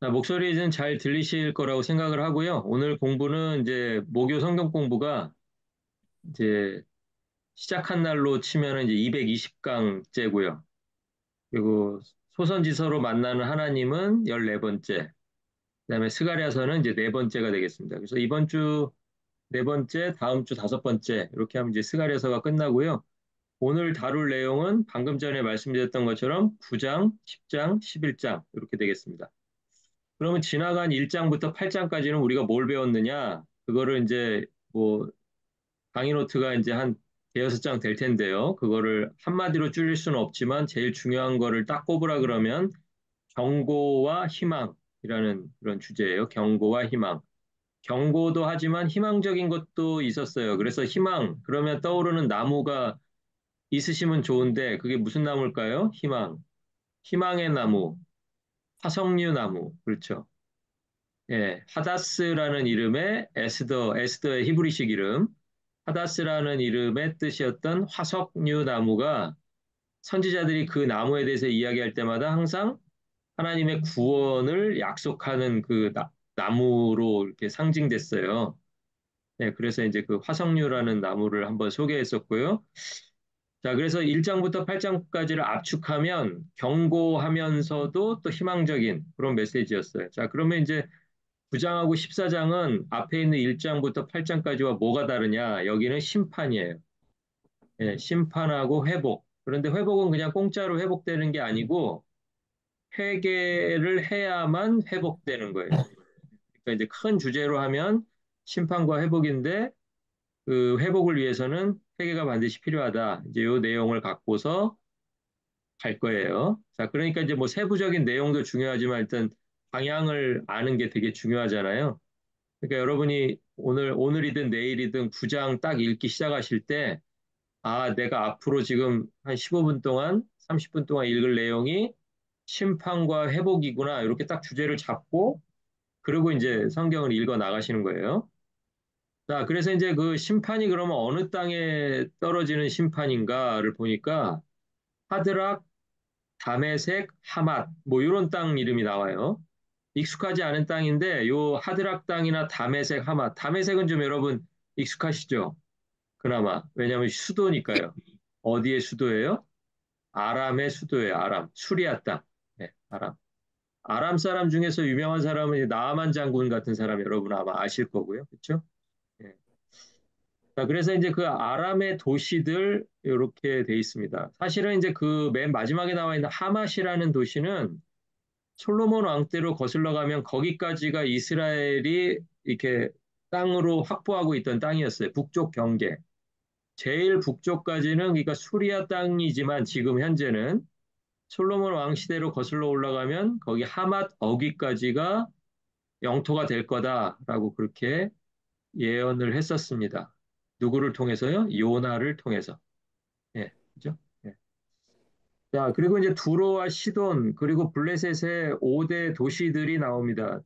목소리는 잘 들리실 거라고 생각을 하고요. 오늘 공부는 이제 모교 성경 공부가 이제 시작한 날로 치면은 이제 220강째고요. 그리고 소선지서로 만나는 하나님은 14번째, 그다음에 스가랴서는 이제 네 번째가 되겠습니다. 그래서 이번 주 네 번째, 다음 주 다섯 번째 이렇게 하면 이제 스가랴서가 끝나고요. 오늘 다룰 내용은 방금 전에 말씀드렸던 것처럼 9장, 10장, 11장 이렇게 되겠습니다. 그러면 지나간 1장부터 8장까지는 우리가 뭘 배웠느냐? 그거를 이제 뭐 강의 노트가 이제 한 대여섯 장 될 텐데요. 그거를 한마디로 줄일 수는 없지만 제일 중요한 거를 딱 꼽으라 그러면 경고와 희망이라는 그런 주제예요. 경고와 희망. 경고도 하지만 희망적인 것도 있었어요. 그래서 희망, 그러면 떠오르는 나무가 있으시면 좋은데 그게 무슨 나무일까요? 희망. 희망의 나무, 화석류 나무. 그렇죠. 예, 하다스라는 이름의 에스더의 히브리식 이름, 하다스라는 이름의 뜻이었던 화석류 나무가 선지자들이 그 나무에 대해서 이야기할 때마다 항상 하나님의 구원을 약속하는 그 나무로 이렇게 상징됐어요. 예, 그래서 이제 그 화석류라는 나무를 한번 소개했었고요. 자, 그래서 1장부터 8장까지를 압축하면 경고하면서도 또 희망적인 그런 메시지였어요. 자, 그러면 이제 9장하고 14장은 앞에 있는 1장부터 8장까지와 뭐가 다르냐? 여기는 심판이에요. 예, 심판하고 회복. 그런데 회복은 그냥 공짜로 회복되는 게 아니고 회개를 해야만 회복되는 거예요. 그러니까 이제 큰 주제로 하면 심판과 회복인데 그 회복을 위해서는 회개가 반드시 필요하다. 이제 이 내용을 갖고서 갈 거예요. 자, 그러니까 이제 뭐 세부적인 내용도 중요하지만 일단 방향을 아는 게 되게 중요하잖아요. 그러니까 여러분이 오늘이든 내일이든 9장 딱 읽기 시작하실 때, 아, 내가 앞으로 지금 한 15분 동안, 30분 동안 읽을 내용이 심판과 회복이구나. 이렇게 딱 주제를 잡고, 그리고 이제 성경을 읽어 나가시는 거예요. 자, 그래서 이제 그 심판이 그러면 어느 땅에 떨어지는 심판인가를 보니까 하드락, 다메섹, 하맛, 뭐 이런 땅 이름이 나와요. 익숙하지 않은 땅인데 요 하드락 땅이나 다메섹, 하맛. 다메섹은 좀 여러분 익숙하시죠? 그나마. 왜냐하면 수도니까요. 어디의 수도예요? 아람의 수도예요. 아람. 수리아 땅. 네, 아람. 아람 사람 중에서 유명한 사람은 이제 나아만 장군 같은 사람 여러분 아마 아실 거고요. 그렇죠? 네. 자, 그래서 이제 그 아람의 도시들 이렇게 돼 있습니다. 사실은 이제 그 맨 마지막에 나와 있는 하맛이라는 도시는 솔로몬 왕 때로 거슬러 가면 거기까지가 이스라엘이 이렇게 땅으로 확보하고 있던 땅이었어요. 북쪽 경계. 제일 북쪽까지는 그러니까 수리아 땅이지만 지금 현재는 솔로몬 왕 시대로 거슬러 올라가면 거기 하맛 어귀까지가 영토가 될 거다라고 그렇게 예언을 했었습니다. 누구를 통해서요? 요나를 통해서. 예, 그죠? 예. 자, 그리고 이제 두로와 시돈, 그리고 블레셋의 5대 도시들이 나옵니다.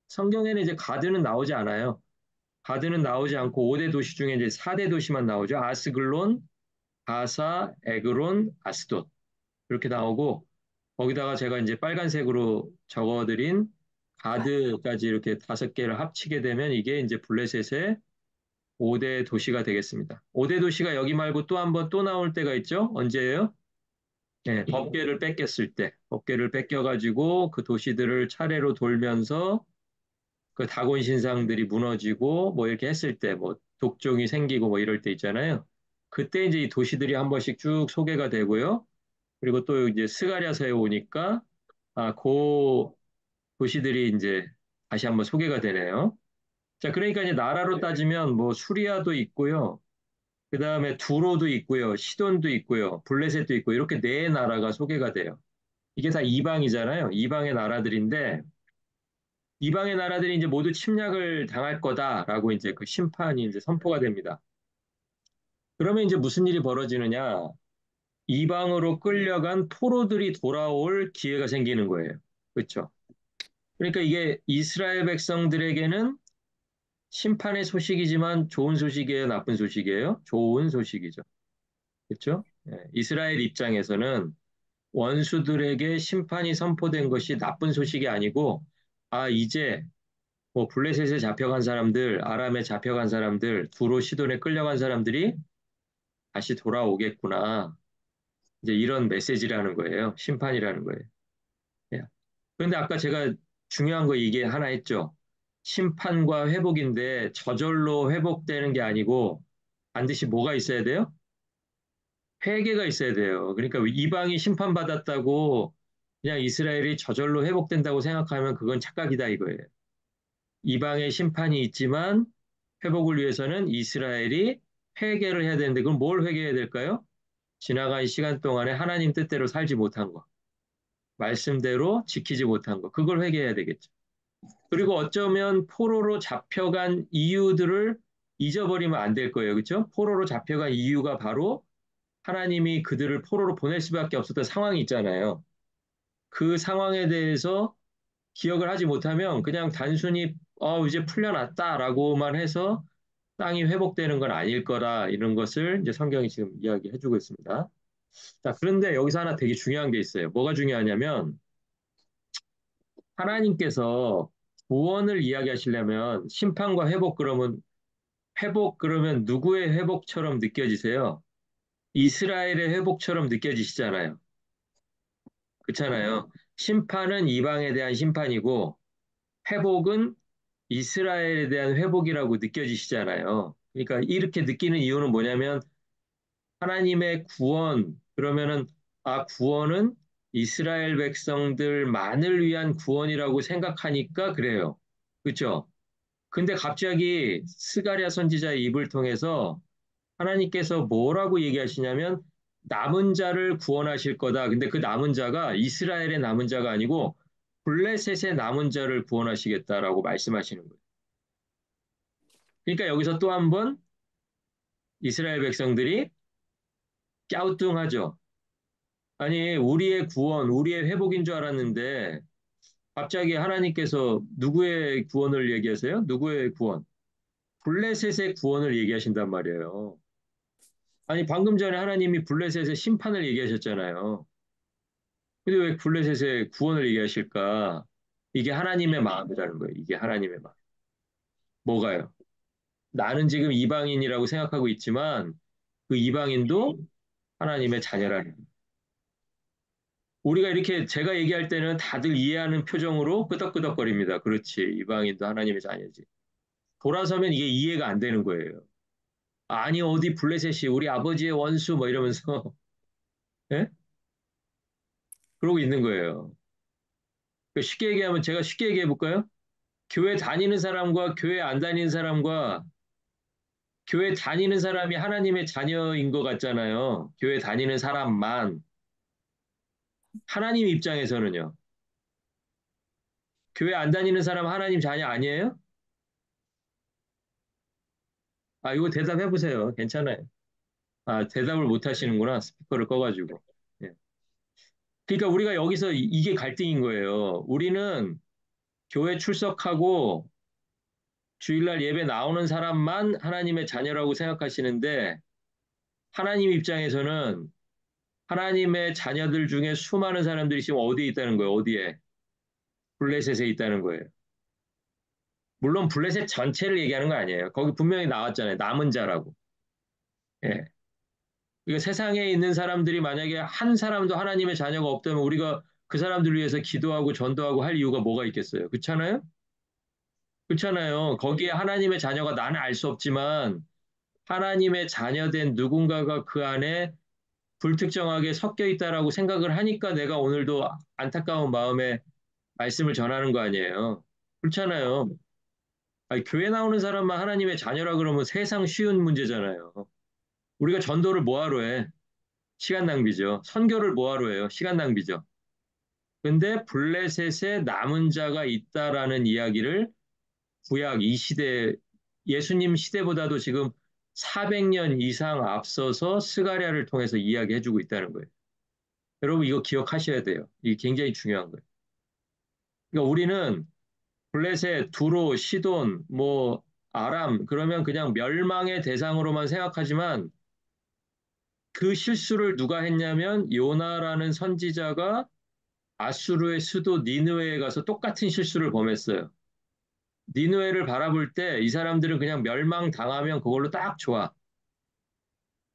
성경에는 이제 가드는 나오지 않아요. 가드는 나오지 않고 5대 도시 중에 이제 4대 도시만 나오죠. 아스글론, 가사, 에그론, 아스돗. 이렇게 나오고, 거기다가 제가 이제 빨간색으로 적어드린 가드까지 이렇게 다섯 개를 합치게 되면 이게 이제 블레셋의 5대 도시가 되겠습니다. 5대 도시가 여기 말고 또 한 번 또 나올 때가 있죠? 언제예요? 네, 법궤를 뺏겼을 때. 법궤를 뺏겨가지고 그 도시들을 차례로 돌면서 그 다곤 신상들이 무너지고 뭐 이렇게 했을 때 뭐 독종이 생기고 뭐 이럴 때 있잖아요. 그때 이제 이 도시들이 한 번씩 쭉 소개가 되고요. 그리고 또 이제 스가랴서에 오니까 그 도시들이 이제 다시 한번 소개가 되네요. 자, 그러니까 이제 나라로 따지면 뭐 수리아도 있고요. 그다음에 두로도 있고요. 시돈도 있고요. 블레셋도 있고 이렇게 네 나라가 소개가 돼요. 이게 다 이방이잖아요. 이방의 나라들인데 이방의 나라들이 이제 모두 침략을 당할 거다라고 이제 그 심판이 이제 선포가 됩니다. 그러면 이제 무슨 일이 벌어지느냐? 이방으로 끌려간 포로들이 돌아올 기회가 생기는 거예요. 그렇죠? 그러니까 이게 이스라엘 백성들에게는 심판의 소식이지만 좋은 소식이에요, 나쁜 소식이에요? 좋은 소식이죠. 그렇죠? 예, 이스라엘 입장에서는 원수들에게 심판이 선포된 것이 나쁜 소식이 아니고 아, 이제 뭐 블레셋에 잡혀간 사람들, 아람에 잡혀간 사람들, 두로 시돈에 끌려간 사람들이 다시 돌아오겠구나. 이제 이런 메시지라는 거예요. 심판이라는 거예요. 예. 그런데 아까 제가 중요한 거 이게 하나 했죠. 심판과 회복인데 저절로 회복되는 게 아니고 반드시 뭐가 있어야 돼요? 회개가 있어야 돼요. 그러니까 이방이 심판받았다고 그냥 이스라엘이 저절로 회복된다고 생각하면 그건 착각이다 이거예요. 이방의 심판이 있지만 회복을 위해서는 이스라엘이 회개를 해야 되는데 그럼 뭘 회개해야 될까요? 지나간 시간 동안에 하나님 뜻대로 살지 못한 거, 말씀대로 지키지 못한 거, 그걸 회개해야 되겠죠. 그리고 어쩌면 포로로 잡혀간 이유들을 잊어버리면 안 될 거예요. 그렇죠? 포로로 잡혀간 이유가 바로 하나님이 그들을 포로로 보낼 수밖에 없었던 상황이 있잖아요. 그 상황에 대해서 기억을 하지 못하면 그냥 단순히 이제 풀려났다라고만 해서 땅이 회복되는 건 아닐 거라 이런 것을 이제 성경이 지금 이야기해 주고 있습니다. 자, 그런데 여기서 하나 되게 중요한 게 있어요. 뭐가 중요하냐면 하나님께서 구원을 이야기하시려면 심판과 회복 그러면 회복 그러면 누구의 회복처럼 느껴지세요? 이스라엘의 회복처럼 느껴지시잖아요. 그렇잖아요. 심판은 이방에 대한 심판이고 회복은 이스라엘에 대한 회복이라고 느껴지시잖아요. 그러니까 이렇게 느끼는 이유는 뭐냐면 하나님의 구원, 그러면은 구원은 이스라엘 백성들만을 위한 구원이라고 생각하니까 그래요. 그렇죠? 근데 갑자기 스가랴 선지자의 입을 통해서 하나님께서 뭐라고 얘기하시냐면 남은 자를 구원하실 거다. 근데 그 남은 자가 이스라엘의 남은 자가 아니고 블레셋의 남은 자를 구원하시겠다라고 말씀하시는 거예요. 그러니까 여기서 또 한 번 이스라엘 백성들이 갸우뚱하죠. 아니, 우리의 구원, 우리의 회복인 줄 알았는데 갑자기 하나님께서 누구의 구원을 얘기하세요? 누구의 구원? 블레셋의 구원을 얘기하신단 말이에요. 아니, 방금 전에 하나님이 블레셋의 심판을 얘기하셨잖아요. 근데 왜 블레셋의 구원을 얘기하실까? 이게 하나님의 마음이라는 거예요. 이게 하나님의 마음. 뭐가요? 나는 지금 이방인이라고 생각하고 있지만 그 이방인도 하나님의 자녀라는 거예요. 우리가 이렇게 제가 얘기할 때는 다들 이해하는 표정으로 끄덕끄덕거립니다. 그렇지. 이방인도 하나님의 자녀지. 돌아서면 이게 이해가 안 되는 거예요. 아니, 어디 블레셋이 우리 아버지의 원수 뭐 이러면서, 예? 그러고 있는 거예요. 쉽게 얘기하면 제가 쉽게 얘기해 볼까요? 교회 다니는 사람과 교회 안 다니는 사람과 교회 다니는 사람이 하나님의 자녀인 것 같잖아요. 교회 다니는 사람만. 하나님 입장에서는요. 교회 안 다니는 사람 하나님 자녀 아니에요? 이거 대답해 보세요. 괜찮아요. 대답을 못 하시는구나. 스피커를 꺼가지고. 예. 그러니까 우리가 여기서 이게 갈등인 거예요. 우리는 교회 출석하고 주일날 예배 나오는 사람만 하나님의 자녀라고 생각하시는데 하나님 입장에서는 하나님의 자녀들 중에 수많은 사람들이 지금 어디에 있다는 거예요? 어디에? 블레셋에 있다는 거예요. 물론 블레셋 전체를 얘기하는 거 아니에요. 거기 분명히 나왔잖아요. 남은 자라고. 예. 그러니까 세상에 있는 사람들이 만약에 한 사람도 하나님의 자녀가 없다면 우리가 그 사람들을 위해서 기도하고 전도하고 할 이유가 뭐가 있겠어요? 그렇잖아요? 그렇잖아요. 거기에 하나님의 자녀가 나는 알 수 없지만 하나님의 자녀된 누군가가 그 안에 불특정하게 섞여 있다라고 생각을 하니까 내가 오늘도 안타까운 마음에 말씀을 전하는 거 아니에요. 그렇잖아요. 아니, 교회 나오는 사람만 하나님의 자녀라 그러면 세상 쉬운 문제잖아요. 우리가 전도를 뭐하러 해? 시간 낭비죠. 선교를 뭐하러 해요? 시간 낭비죠. 근데 블레셋에 남은 자가 있다라는 이야기를 구약 이 시대, 예수님 시대보다도 지금 400년 이상 앞서서 스가랴를 통해서 이야기해주고 있다는 거예요. 여러분 이거 기억하셔야 돼요. 이게 굉장히 중요한 거예요. 그러니까 우리는 블레셋, 두로, 시돈, 뭐 아람 그러면 그냥 멸망의 대상으로만 생각하지만 그 실수를 누가 했냐면 요나라는 선지자가 아수르의 수도 니느웨에 가서 똑같은 실수를 범했어요. 니느웨를 바라볼 때 이 사람들은 그냥 멸망당하면 그걸로 딱 좋아.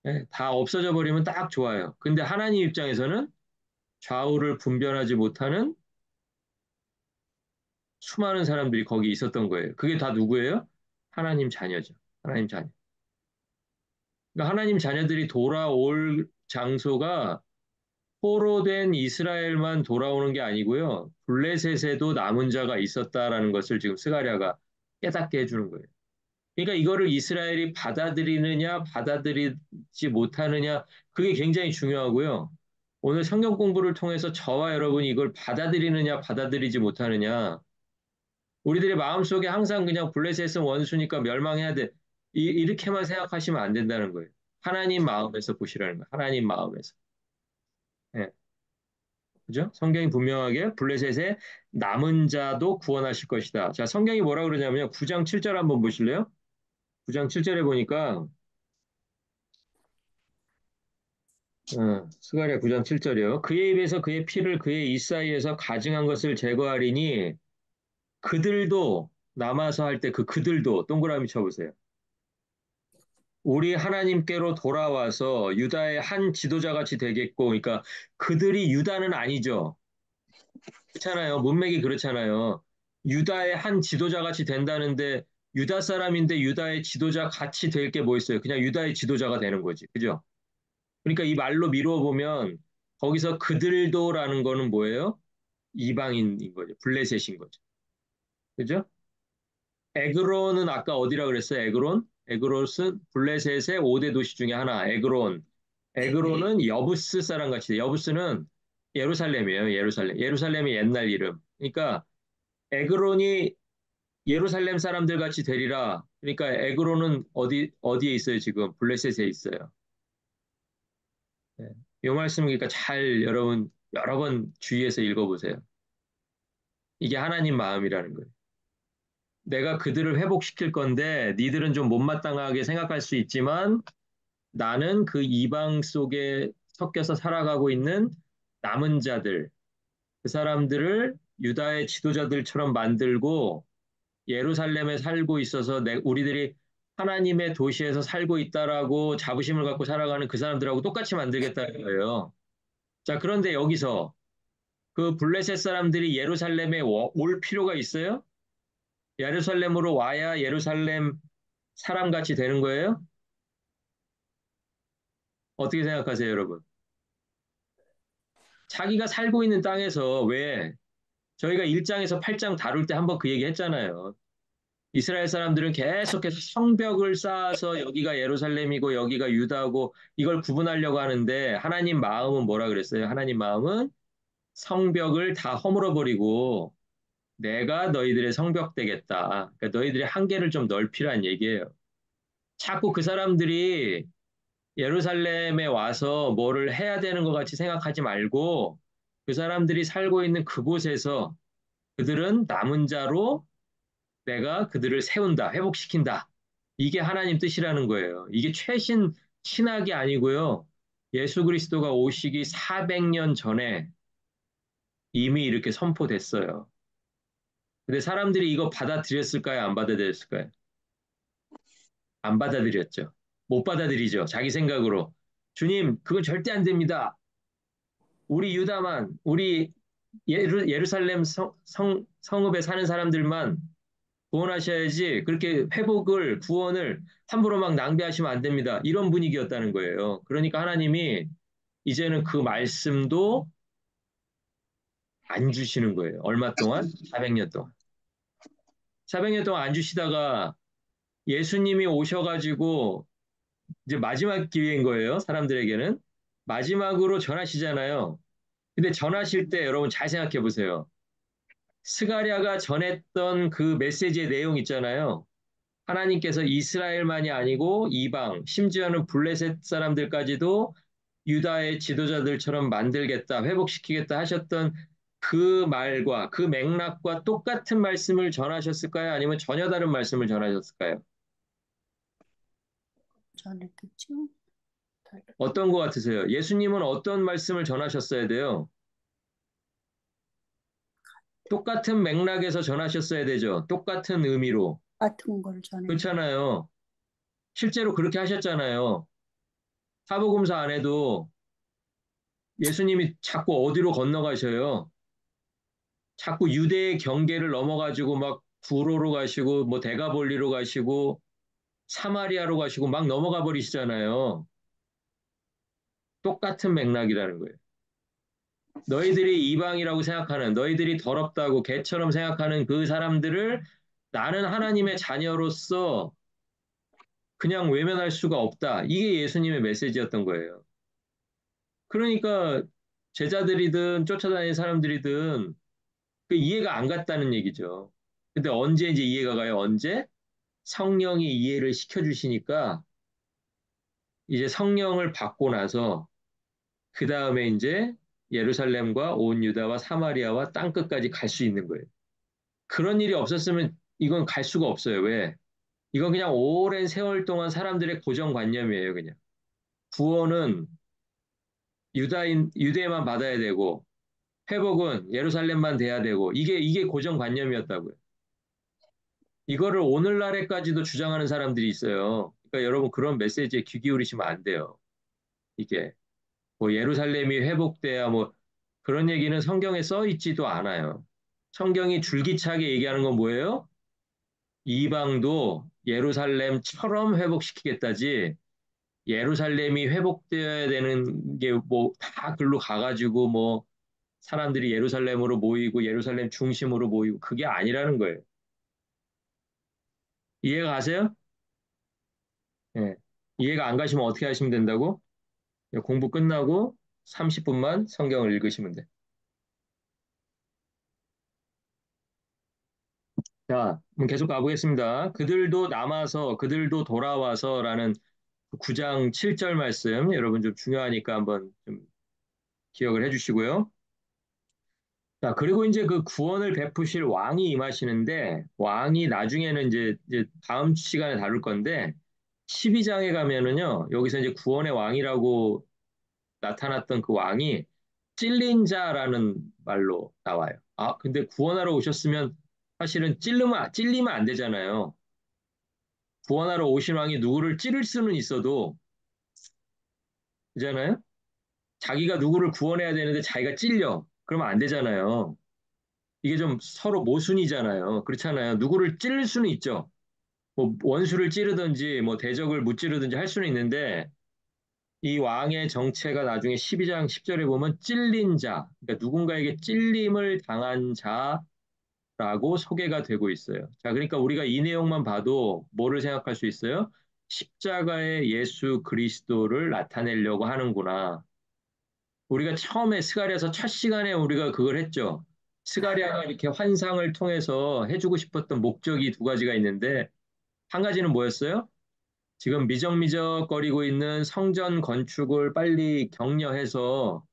예, 다 없어져 버리면 딱 좋아요. 근데 하나님 입장에서는 좌우를 분별하지 못하는 수많은 사람들이 거기 있었던 거예요. 그게 다 누구예요? 하나님 자녀죠. 하나님 자녀. 그러니까 하나님 자녀들이 돌아올 장소가 포로된 이스라엘만 돌아오는 게 아니고요. 블레셋에도 남은 자가 있었다라는 것을 지금 스가랴가 깨닫게 해주는 거예요. 그러니까 이거를 이스라엘이 받아들이느냐, 받아들이지 못하느냐, 그게 굉장히 중요하고요. 오늘 성경 공부를 통해서 저와 여러분이 이걸 받아들이느냐, 받아들이지 못하느냐, 우리들의 마음속에 항상 그냥 블레셋은 원수니까 멸망해야 돼. 이렇게만 생각하시면 안 된다는 거예요. 하나님 마음에서 보시라는 거예요. 하나님 마음에서. 예, 그죠? 성경이 분명하게 블레셋의 남은 자도 구원하실 것이다. 자, 성경이 뭐라 그러냐면요. 9장 7절 한번 보실래요? 9장 7절에 보니까 스가랴 9장 7절이요. 그의 입에서 그의 피를 그의 입 사이에서 가증한 것을 제거하리니 그들도 남아서 할 때 그 그들도 동그라미 쳐보세요. 우리 하나님께로 돌아와서 유다의 한 지도자 같이 되겠고, 그러니까 그들이 유다는 아니죠. 그렇잖아요. 문맥이 그렇잖아요. 유다의 한 지도자 같이 된다는데 유다 사람인데 유다의 지도자 같이 될 게 뭐 있어요? 그냥 유다의 지도자가 되는 거지. 그죠? 그러니까 이 말로 미루어 보면 거기서 그들도라는 거는 뭐예요? 이방인인 거죠. 블레셋인 거죠. 그죠? 에그론은 아까 어디라 그랬어요? 에그론? 에그롯은 블레셋의 5대 도시 중에 하나. 에그론. 에그론은 여부스 사람 같이 돼. 여부스는 예루살렘이에요. 예루살렘. 예루살렘의 옛날 이름. 그러니까 에그론이 예루살렘 사람들 같이 되리라. 그러니까 에그론은 어디에 있어요, 지금? 블레셋에 있어요. 네. 이 말씀 그러니까 잘 여러분 여러 번 주의해서 읽어보세요. 이게 하나님 마음이라는 거예요. 내가 그들을 회복시킬 건데 니들은 좀 못마땅하게 생각할 수 있지만 나는 그 이방 속에 섞여서 살아가고 있는 남은 자들, 그 사람들을 유다의 지도자들처럼 만들고 예루살렘에 살고 있어서 우리들이 하나님의 도시에서 살고 있다라고 자부심을 갖고 살아가는 그 사람들하고 똑같이 만들겠다는 거예요. 자, 그런데 여기서 그 블레셋 사람들이 예루살렘에 올 필요가 있어요? 예루살렘으로 와야 예루살렘 사람같이 되는 거예요? 어떻게 생각하세요, 여러분? 자기가 살고 있는 땅에서 왜 저희가 1장에서 8장 다룰 때 한번 그 얘기 했잖아요. 이스라엘 사람들은 계속해서 성벽을 쌓아서 여기가 예루살렘이고 여기가 유다고 이걸 구분하려고 하는데 하나님 마음은 뭐라 그랬어요? 하나님 마음은 성벽을 다 허물어 버리고 내가 너희들의 성벽 되겠다. 그러니까 너희들의 한계를 좀 넓히란 얘기예요. 자꾸 그 사람들이 예루살렘에 와서 뭐를 해야 되는 것 같이 생각하지 말고 그 사람들이 살고 있는 그곳에서 그들은 남은 자로 내가 그들을 세운다, 회복시킨다. 이게 하나님 뜻이라는 거예요. 이게 최신 신학이 아니고요. 예수 그리스도가 오시기 400년 전에 이미 이렇게 선포됐어요. 근데 사람들이 이거 받아들였을까요? 안 받아들였을까요? 안 받아들였죠. 못 받아들이죠. 자기 생각으로. 주님, 그건 절대 안 됩니다. 우리 유다만, 우리 예루살렘 성읍에 사는 사람들만 구원하셔야지 그렇게 회복을, 구원을 함부로 막 낭비하시면 안 됩니다. 이런 분위기였다는 거예요. 그러니까 하나님이 이제는 그 말씀도 안 주시는 거예요. 얼마 동안? 400년 동안. 400년 동안 안 주시다가 예수님이 오셔가지고 이제 마지막 기회인 거예요. 사람들에게는. 마지막으로 전하시잖아요. 근데 전하실 때 여러분 잘 생각해 보세요. 스가랴가 전했던 그 메시지의 내용 있잖아요. 하나님께서 이스라엘만이 아니고 이방, 심지어는 블레셋 사람들까지도 유다의 지도자들처럼 만들겠다, 회복시키겠다 하셨던 그 말과 그 맥락과 똑같은 말씀을 전하셨을까요? 아니면 전혀 다른 말씀을 전하셨을까요? 잘했겠죠? 어떤 것 같으세요? 예수님은 어떤 말씀을 전하셨어야 돼요? 똑같은 맥락에서 전하셨어야 되죠. 똑같은 의미로. 같은 걸 전해줘. 그렇잖아요. 실제로 그렇게 하셨잖아요. 사복음서 안에도 예수님이 자꾸 어디로 건너가셔요. 자꾸 유대의 경계를 넘어가지고 막 두로로 가시고 뭐 대가볼리로 가시고 사마리아로 가시고 막 넘어가 버리시잖아요. 똑같은 맥락이라는 거예요. 너희들이 이방이라고 생각하는 너희들이 더럽다고 개처럼 생각하는 그 사람들을 나는 하나님의 자녀로서 그냥 외면할 수가 없다. 이게 예수님의 메시지였던 거예요. 그러니까 제자들이든 쫓아다니는 사람들이든 그 이해가 안 갔다는 얘기죠. 근데 언제 이제 이해가 가요? 언제? 성령이 이해를 시켜주시니까 이제 성령을 받고 나서 그 다음에 이제 예루살렘과 온 유다와 사마리아와 땅끝까지 갈 수 있는 거예요. 그런 일이 없었으면 이건 갈 수가 없어요. 왜? 이건 그냥 오랜 세월 동안 사람들의 고정관념이에요. 그냥 구원은 유대만 받아야 되고 회복은 예루살렘만 돼야 되고 이게 고정관념이었다고요. 이거를 오늘날에까지도 주장하는 사람들이 있어요. 그러니까 여러분 그런 메시지에 귀 기울이시면 안 돼요. 이게 뭐 예루살렘이 회복돼야 뭐 그런 얘기는 성경에 써 있지도 않아요. 성경이 줄기차게 얘기하는 건 뭐예요? 이방도 예루살렘처럼 회복시키겠다지 예루살렘이 회복되어야 되는 게 뭐 다 글로 가가지고 뭐 사람들이 예루살렘으로 모이고 예루살렘 중심으로 모이고 그게 아니라는 거예요. 이해가 가세요? 예. 이해가 안 가시면 어떻게 하시면 된다고? 공부 끝나고 30분만 성경을 읽으시면 돼. 자, 그럼 계속 가보겠습니다. 그들도 남아서, 그들도 돌아와서라는 9장 7절 말씀, 여러분 좀 중요하니까 한번 좀 기억을 해주시고요. 자, 그리고 이제 그 구원을 베푸실 왕이 임하시는데, 왕이 나중에는 이제 다음 시간에 다룰 건데, 12장에 가면은요, 여기서 이제 구원의 왕이라고 나타났던 그 왕이 찔린 자라는 말로 나와요. 아, 근데 구원하러 오셨으면 사실은 찔리면 안 되잖아요. 구원하러 오신 왕이 누구를 찌를 수는 있어도, 그잖아요? 자기가 누구를 구원해야 되는데 자기가 찔려. 그러면 안 되잖아요. 이게 좀 서로 모순이잖아요. 그렇잖아요. 누구를 찌를 수는 있죠. 뭐 원수를 찌르든지 뭐 대적을 무찌르든지 할 수는 있는데 이 왕의 정체가 나중에 12장 10절에 보면 찔린 자, 그러니까 누군가에게 찔림을 당한 자라고 소개가 되고 있어요. 자, 그러니까 우리가 이 내용만 봐도 뭐를 생각할 수 있어요? 십자가의 예수 그리스도를 나타내려고 하는구나. 우리가 처음에 스가랴서 첫 시간에 우리가 그걸 했죠. 스가랴가 이렇게 환상을 통해서 해주고 싶었던 목적이 두 가지가 있는데 한 가지는 뭐였어요? 지금 미적미적거리고 있는 성전 건축을 빨리 격려해서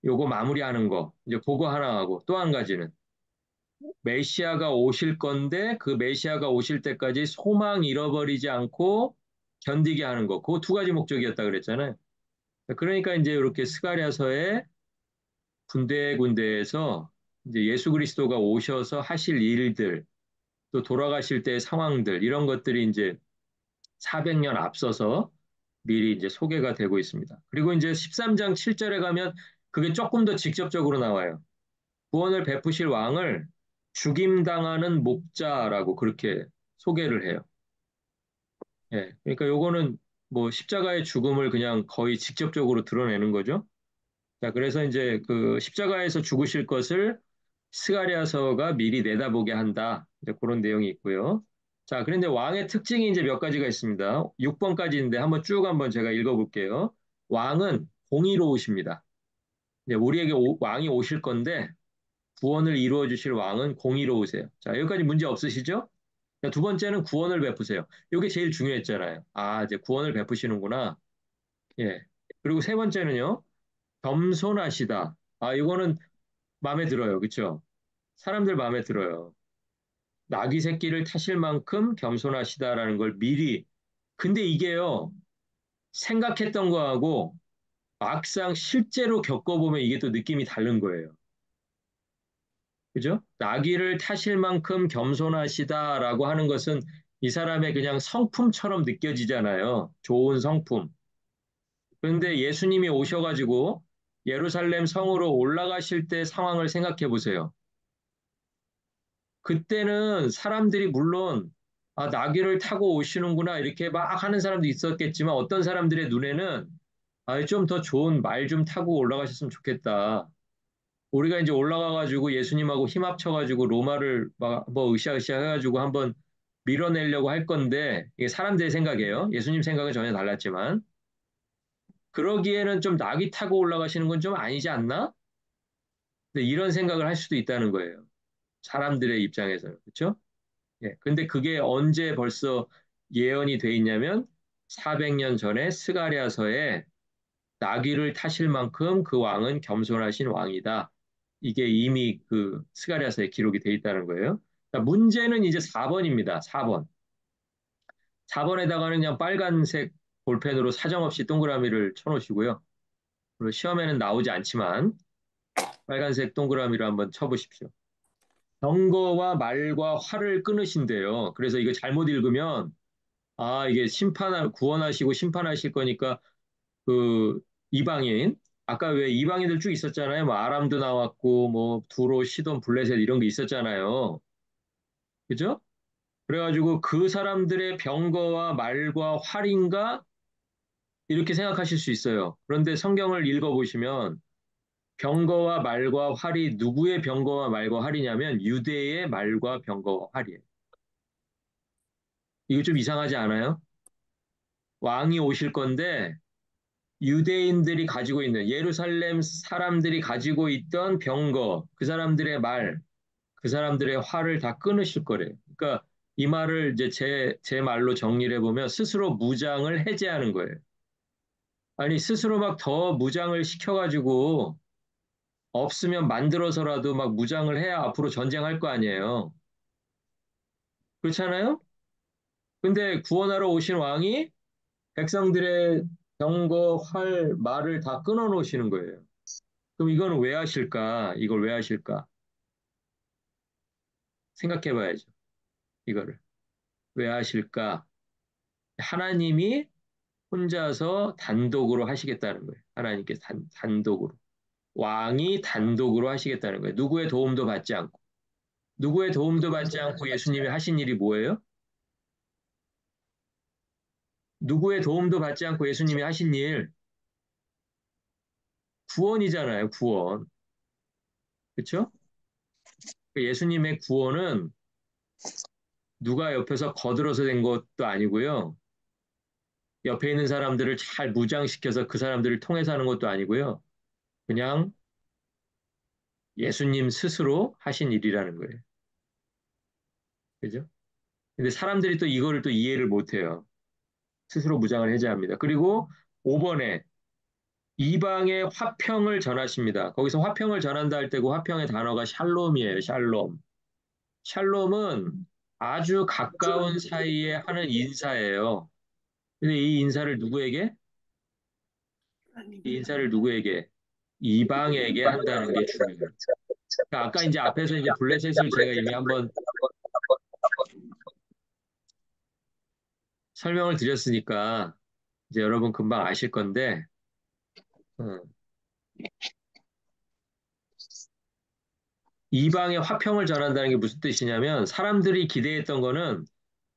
요거 마무리하는 거. 이제 그거 하나 하고 또 한 가지는 메시아가 오실 건데 그 메시아가 오실 때까지 소망 잃어버리지 않고 견디게 하는 거. 그 두 가지 목적이었다 그랬잖아요. 그러니까 이제 이렇게 스가랴서에 군데군데에서 이제 예수 그리스도가 오셔서 하실 일들, 또 돌아가실 때의 상황들, 이런 것들이 이제 400년 앞서서 미리 이제 소개가 되고 있습니다. 그리고 이제 13장 7절에 가면 그게 조금 더 직접적으로 나와요. 구원을 베푸실 왕을 죽임당하는 목자라고 그렇게 소개를 해요. 예, 그러니까 요거는 뭐 십자가의 죽음을 그냥 거의 직접적으로 드러내는 거죠. 자, 그래서 이제 그 십자가에서 죽으실 것을 스가랴서가 미리 내다보게 한다. 이제 그런 내용이 있고요. 자, 그런데 왕의 특징이 이제 몇 가지가 있습니다. 6번까지인데 한번 제가 읽어볼게요. 왕은 공의로우십니다. 이제 우리에게 왕이 오실 건데 구원을 이루어 주실 왕은 공의로우세요. 자, 여기까지 문제 없으시죠? 자, 두 번째는 구원을 베푸세요. 이게 제일 중요했잖아요. 아, 이제 구원을 베푸시는구나. 예. 그리고 세 번째는요. 겸손하시다. 아, 이거는 마음에 들어요. 그렇죠? 사람들 마음에 들어요. 나귀 새끼를 타실 만큼 겸손하시다라는 걸 미리. 근데 이게요, 생각했던 거하고 막상 실제로 겪어보면 이게 또 느낌이 다른 거예요. 그죠? 나귀를 타실 만큼 겸손하시다라고 하는 것은 이 사람의 그냥 성품처럼 느껴지잖아요. 좋은 성품. 그런데 예수님이 오셔가지고 예루살렘 성으로 올라가실 때 상황을 생각해 보세요. 그때는 사람들이 물론 아, 나귀를 타고 오시는구나 이렇게 막 하는 사람도 있었겠지만 어떤 사람들의 눈에는 아, 좀 더 좋은 말 좀 타고 올라가셨으면 좋겠다. 우리가 이제 올라가가지고 예수님하고 힘 합쳐가지고 로마를 막 뭐 으쌰으쌰 해가지고 한번 밀어내려고 할 건데 이게 사람들의 생각이에요. 예수님 생각은 전혀 달랐지만 그러기에는 좀 나귀 타고 올라가시는 건 좀 아니지 않나? 근데 이런 생각을 할 수도 있다는 거예요. 사람들의 입장에서는 그렇죠? 예. 근데 그게 언제 벌써 예언이 돼 있냐면 400년 전에 스가랴서에 나귀를 타실 만큼 그 왕은 겸손하신 왕이다. 이게 이미 그 스가랴서에 기록이 돼 있다는 거예요. 자, 문제는 이제 4번입니다. 4번. 4번에다가는 그냥 빨간색 볼펜으로 사정없이 동그라미를 쳐놓으시고요. 그리고 시험에는 나오지 않지만 빨간색 동그라미로 한번 쳐보십시오. 병거와 말과 활을 끊으신대요. 그래서 이거 잘못 읽으면 아 이게 구원하시고 심판하실 거니까 그 이방인 아까 왜 이방인들 쭉 있었잖아요. 뭐 아람도 나왔고 뭐 두로, 시돈, 블레셋 이런 게 있었잖아요. 그죠? 그래가지고 그 사람들의 병거와 말과 활인가 이렇게 생각하실 수 있어요. 그런데 성경을 읽어보시면 병거와 말과 활이 누구의 병거와 말과 활이냐면 유대의 말과 병거와 활이에요. 이거 좀 이상하지 않아요? 왕이 오실 건데 유대인들이 가지고 있는 예루살렘 사람들이 가지고 있던 병거, 그 사람들의 말, 그 사람들의 화를 다 끊으실 거래요. 그러니까 이 말을 이제 제 말로 정리를 해보면 스스로 무장을 해제하는 거예요. 아니, 스스로 막 더 무장을 시켜가지고 없으면 만들어서라도 막 무장을 해야 앞으로 전쟁할 거 아니에요. 그렇잖아요? 근데 구원하러 오신 왕이 백성들의 병거, 활, 말을 다 끊어 놓으시는 거예요. 그럼 이거는 왜 하실까? 이걸 왜 하실까? 생각해 봐야죠. 이거를. 왜 하실까? 하나님이 혼자서 단독으로 하시겠다는 거예요. 하나님께 단독으로. 왕이 단독으로 하시겠다는 거예요. 누구의 도움도 받지 않고. 누구의 도움도 받지 않고 예수님이 하신 일이 뭐예요? 누구의 도움도 받지 않고 예수님이 하신 일, 구원이잖아요, 구원. 그렇죠? 예수님의 구원은 누가 옆에서 거들어서 된 것도 아니고요. 옆에 있는 사람들을 잘 무장시켜서 그 사람들을 통해서 하는 것도 아니고요. 그냥 예수님 스스로 하신 일이라는 거예요. 그죠? 근데 사람들이 또 이거를 또 이해를 못 해요. 스스로 무장을 해제합니다. 그리고 5번에 이방의 화평을 전하십니다. 거기서 화평을 전한다 할 때 그 화평의 단어가 샬롬이에요. 샬롬. 샬롬은 아주 가까운 사이에 하는 인사예요. 근데 이 인사를 누구에게? 이 인사를 누구에게? 이방에게 한다는 게 중요해요. 그러니까 아까 이제 앞에서 이제 블레셋을 제가 이미 한번 설명을 드렸으니까 이제 여러분 금방 아실 건데, 어, 이방에 화평을 전한다는 게 무슨 뜻이냐면 사람들이 기대했던 거는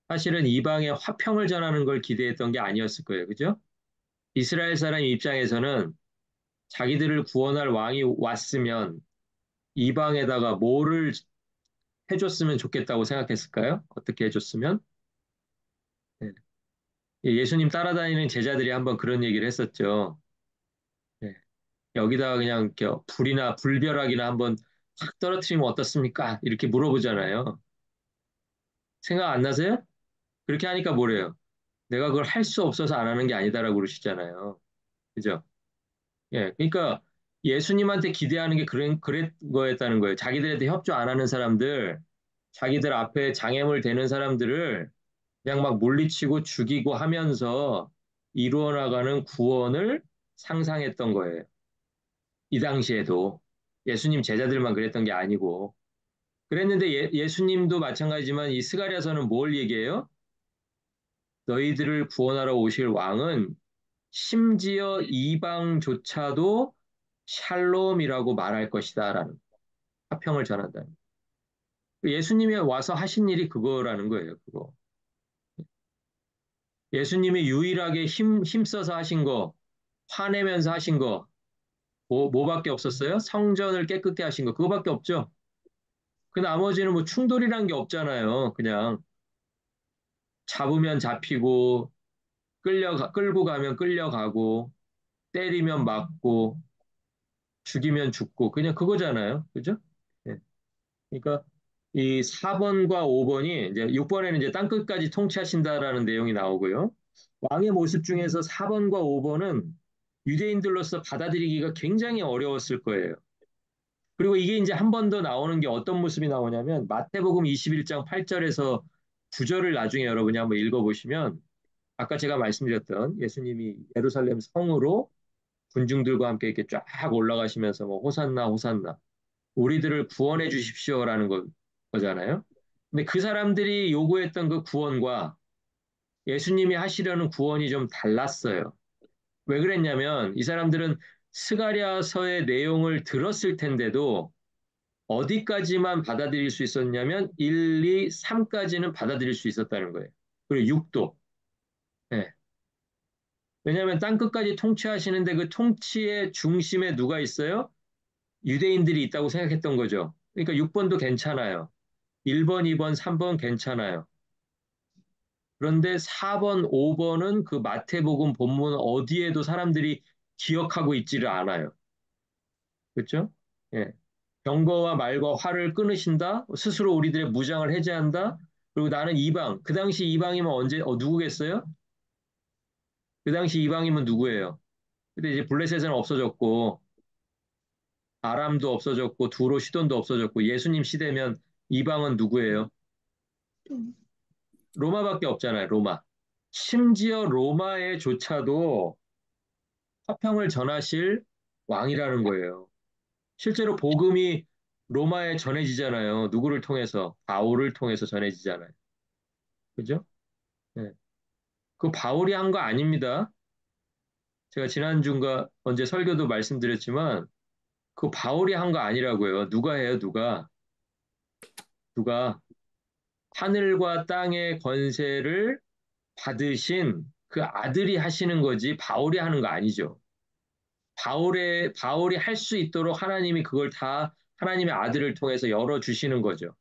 사실은 이방에 화평을 전하는 걸 기대했던 게 아니었을 거예요. 그죠? 이스라엘 사람 입장에서는 자기들을 구원할 왕이 왔으면 이방에다가 뭐를 해줬으면 좋겠다고 생각했을까요? 어떻게 해줬으면? 네. 예수님 따라다니는 제자들이 한번 그런 얘기를 했었죠. 네. 여기다가 그냥 이렇게 불이나 불벼락이나 한번 확 떨어뜨리면 어떻습니까? 이렇게 물어보잖아요. 생각 안 나세요? 그렇게 하니까 뭐래요? 내가 그걸 할 수 없어서 안 하는 게 아니다라고 그러시잖아요. 그죠? 예. 그러니까 예수님한테 기대하는 게 그런 거였다는 거예요. 자기들한테 협조 안 하는 사람들, 자기들 앞에 장애물 되는 사람들을 그냥 막 물리치고 죽이고 하면서 이루어 나가는 구원을 상상했던 거예요. 이 당시에도 예수님 제자들만 그랬던 게 아니고 그랬는데 예수님도 마찬가지지만 이 스가랴서는 뭘 얘기해요? 너희들을 구원하러 오실 왕은 심지어 이방조차도 샬롬이라고 말할 것이다라는 화평을 전한다. 예수님이 와서 하신 일이 그거라는 거예요. 그거. 예수님이 유일하게 힘써서 하신 거, 화내면서 하신 거, 뭐밖에 없었어요? 성전을 깨끗게 하신 거, 그거밖에 없죠. 그 나머지는 뭐 충돌이란 게 없잖아요. 그냥 잡으면 잡히고, 끌고 가면 끌려가고, 때리면 맞고, 죽이면 죽고, 그냥 그거잖아요. 그죠? 예. 그러니까 이 4번과 5번이 이제 6번에는 이제 땅끝까지 통치하신다라는 내용이 나오고요. 왕의 모습 중에서 4번과 5번은 유대인들로서 받아들이기가 굉장히 어려웠을 거예요. 그리고 이게 이제 한 번 더 나오는 게 어떤 모습이 나오냐면 마태복음 21장 8절에서 9절을 나중에 여러분이 한번 읽어보시면 아까 제가 말씀드렸던 예수님이 예루살렘 성으로 군중들과 함께 이렇게 쫙 올라가시면서 뭐 호산나 호산나 우리들을 구원해 주십시오라는 거잖아요. 근데 그 사람들이 요구했던 그 구원과 예수님이 하시려는 구원이 좀 달랐어요. 왜 그랬냐면 이 사람들은 스가랴서의 내용을 들었을 텐데도 어디까지만 받아들일 수 있었냐면 1, 2, 3까지는 받아들일 수 있었다는 거예요. 그리고 6도. 예. 왜냐하면 땅 끝까지 통치하시는데 그 통치의 중심에 누가 있어요? 유대인들이 있다고 생각했던 거죠. 그러니까 6번도 괜찮아요. 1번, 2번, 3번 괜찮아요. 그런데 4번, 5번은 그 마태복음 본문 어디에도 사람들이 기억하고 있지를 않아요. 그렇죠? 예. 병거와 말과 활을 끊으신다. 스스로 우리들의 무장을 해제한다. 그리고 나는 이방. 그 당시 이방이면 언제 누구겠어요? 그 당시 이방이면 누구예요? 근데 이제 블레셋은 없어졌고 아람도 없어졌고 두로 시돈도 없어졌고 예수님 시대면 이방은 누구예요? 로마밖에 없잖아요. 로마. 심지어 로마에조차도 화평을 전하실 왕이라는 거예요. 실제로 복음이 로마에 전해지잖아요. 누구를 통해서? 바울을 통해서 전해지잖아요. 그죠? 네. 그 바울이 한 거 아닙니다. 제가 지난주인가 언제 설교도 말씀드렸지만 그 바울이 한 거 아니라고요. 누가 해요? 누가 하늘과 땅의 권세를 받으신 그 아들이 하시는 거지 바울이 하는 거 아니죠. 바울이 할 수 있도록 하나님이 그걸 다 하나님의 아들을 통해서 열어주시는 거죠.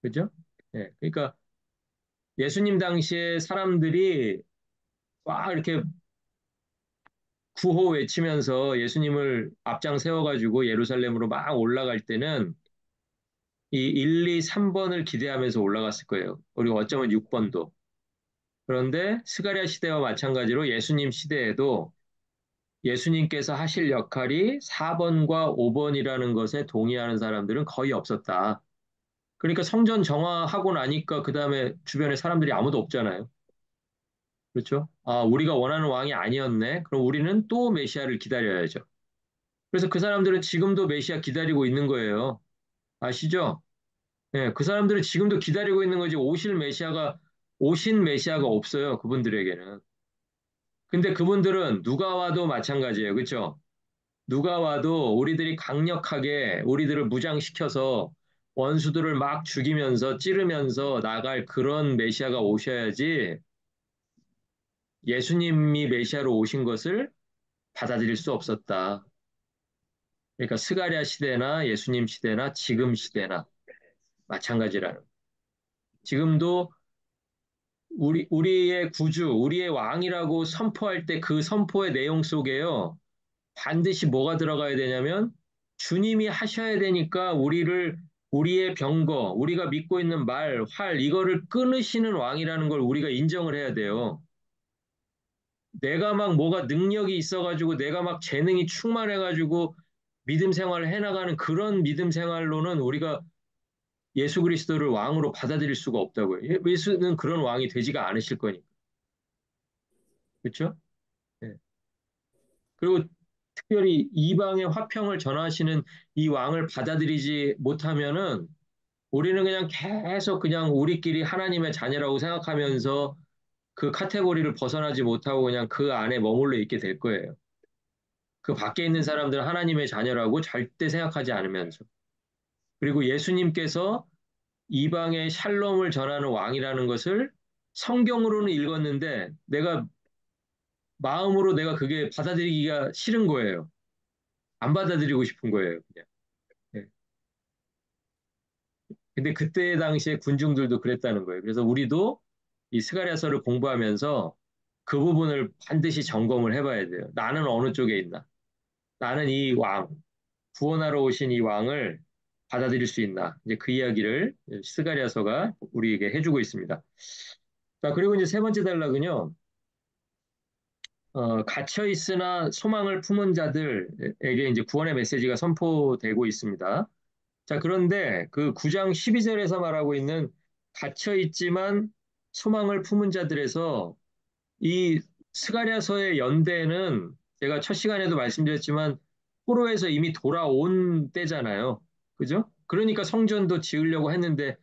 그죠? 예, 그러니까 예수님 당시에 사람들이 막 이렇게 구호 외치면서 예수님을 앞장 세워가지고 예루살렘으로 막 올라갈 때는 이 1, 2, 3번을 기대하면서 올라갔을 거예요. 그리고 어쩌면 6번도. 그런데 스가랴 시대와 마찬가지로 예수님 시대에도 예수님께서 하실 역할이 4번과 5번이라는 것에 동의하는 사람들은 거의 없었다. 그러니까 성전 정화하고 나니까 그 다음에 주변에 사람들이 아무도 없잖아요. 그렇죠? 아, 우리가 원하는 왕이 아니었네. 그럼 우리는 또 메시아를 기다려야죠. 그래서 그 사람들은 지금도 메시아 기다리고 있는 거예요. 아시죠? 예, 그 사람들은 지금도 기다리고 있는 거지 오신 메시아가 없어요. 그분들에게는. 근데 그분들은 누가 와도 마찬가지예요. 그렇죠? 누가 와도 우리들이 강력하게 우리들을 무장시켜서 원수들을 막 죽이면서 찌르면서 나갈 그런 메시아가 오셔야지 예수님이 메시아로 오신 것을 받아들일 수 없었다. 그러니까 스가랴 시대나 예수님 시대나 지금 시대나 마찬가지라는. 지금도 우리의 구주, 우리의 왕이라고 선포할 때 그 선포의 내용 속에요. 반드시 뭐가 들어가야 되냐면 주님이 하셔야 되니까 우리의 병거, 우리가 믿고 있는 말, 활, 이거를 끊으시는 왕이라는 걸 우리가 인정을 해야 돼요. 내가 막 뭐가 능력이 있어가지고 내가 막 재능이 충만해가지고 믿음 생활을 해나가는 그런 믿음 생활로는 우리가 예수 그리스도를 왕으로 받아들일 수가 없다고요. 예수는 그런 왕이 되지가 않으실 거니까. 그렇죠? 예. 그리고 특별히 이방의 화평을 전하시는 이 왕을 받아들이지 못하면은 우리는 그냥 계속 그냥 우리끼리 하나님의 자녀라고 생각하면서 그 카테고리를 벗어나지 못하고 그냥 그 안에 머물러 있게 될 거예요. 그 밖에 있는 사람들은 하나님의 자녀라고 절대 생각하지 않으면서. 그리고 예수님께서 이방의 샬롬을 전하는 왕이라는 것을 성경으로는 읽었는데 내가 마음으로 내가 그게 받아들이기가 싫은 거예요. 안 받아들이고 싶은 거예요. 그냥. 예. 근데 그때 당시에 군중들도 그랬다는 거예요. 그래서 우리도 이 스가랴서를 공부하면서 그 부분을 반드시 점검을 해봐야 돼요. 나는 어느 쪽에 있나? 나는 이 왕, 구원하러 오신 이 왕을 받아들일 수 있나? 이제 그 이야기를 스가랴서가 우리에게 해주고 있습니다. 자, 그리고 이제 세 번째 단락은요, 갇혀 있으나 소망을 품은 자들에게 이제 구원의 메시지가 선포되고 있습니다. 자, 그런데 그 9장 12절에서 말하고 있는 갇혀 있지만 소망을 품은 자들에서 이 스가랴서의 연대는 제가 첫 시간에도 말씀드렸지만 포로에서 이미 돌아온 때잖아요. 그죠? 그러니까 성전도 지으려고 했는데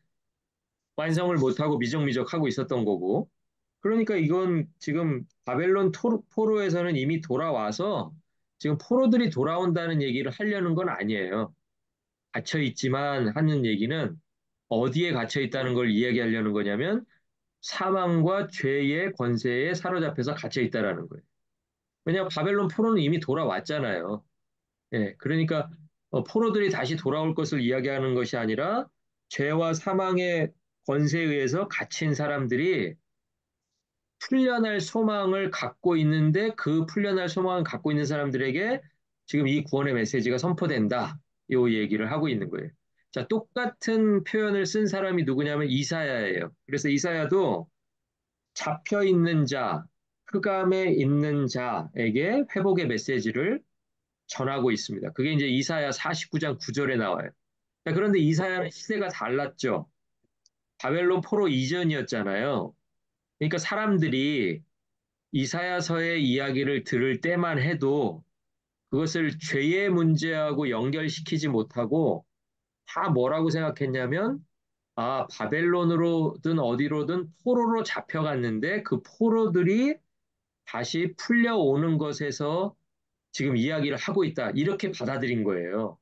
완성을 못하고 미적미적 하고 있었던 거고. 그러니까 이건 지금 바벨론 포로에서는 이미 돌아와서 지금 포로들이 돌아온다는 얘기를 하려는 건 아니에요. 갇혀 있지만 하는 얘기는 어디에 갇혀 있다는 걸 이야기하려는 거냐면 사망과 죄의 권세에 사로잡혀서 갇혀 있다라는 거예요. 왜냐하면 바벨론 포로는 이미 돌아왔잖아요. 예, 그러니까 포로들이 다시 돌아올 것을 이야기하는 것이 아니라 죄와 사망의 권세에 의해서 갇힌 사람들이 풀려날 소망을 갖고 있는데 그 풀려날 소망을 갖고 있는 사람들에게 지금 이 구원의 메시지가 선포된다. 이 얘기를 하고 있는 거예요. 자, 똑같은 표현을 쓴 사람이 누구냐면 이사야예요. 그래서 이사야도 잡혀 있는 자, 흑암에 있는 자에게 회복의 메시지를 전하고 있습니다. 그게 이제 이사야 49장 9절에 나와요. 자, 그런데 이사야는 시대가 달랐죠. 바벨론 포로 이전이었잖아요. 그러니까 사람들이 이사야서의 이야기를 들을 때만 해도 그것을 죄의 문제하고 연결시키지 못하고 다 뭐라고 생각했냐면 아, 바벨론으로든 어디로든 포로로 잡혀갔는데 그 포로들이 다시 풀려오는 것에서 지금 이야기를 하고 있다. 이렇게 받아들인 거예요.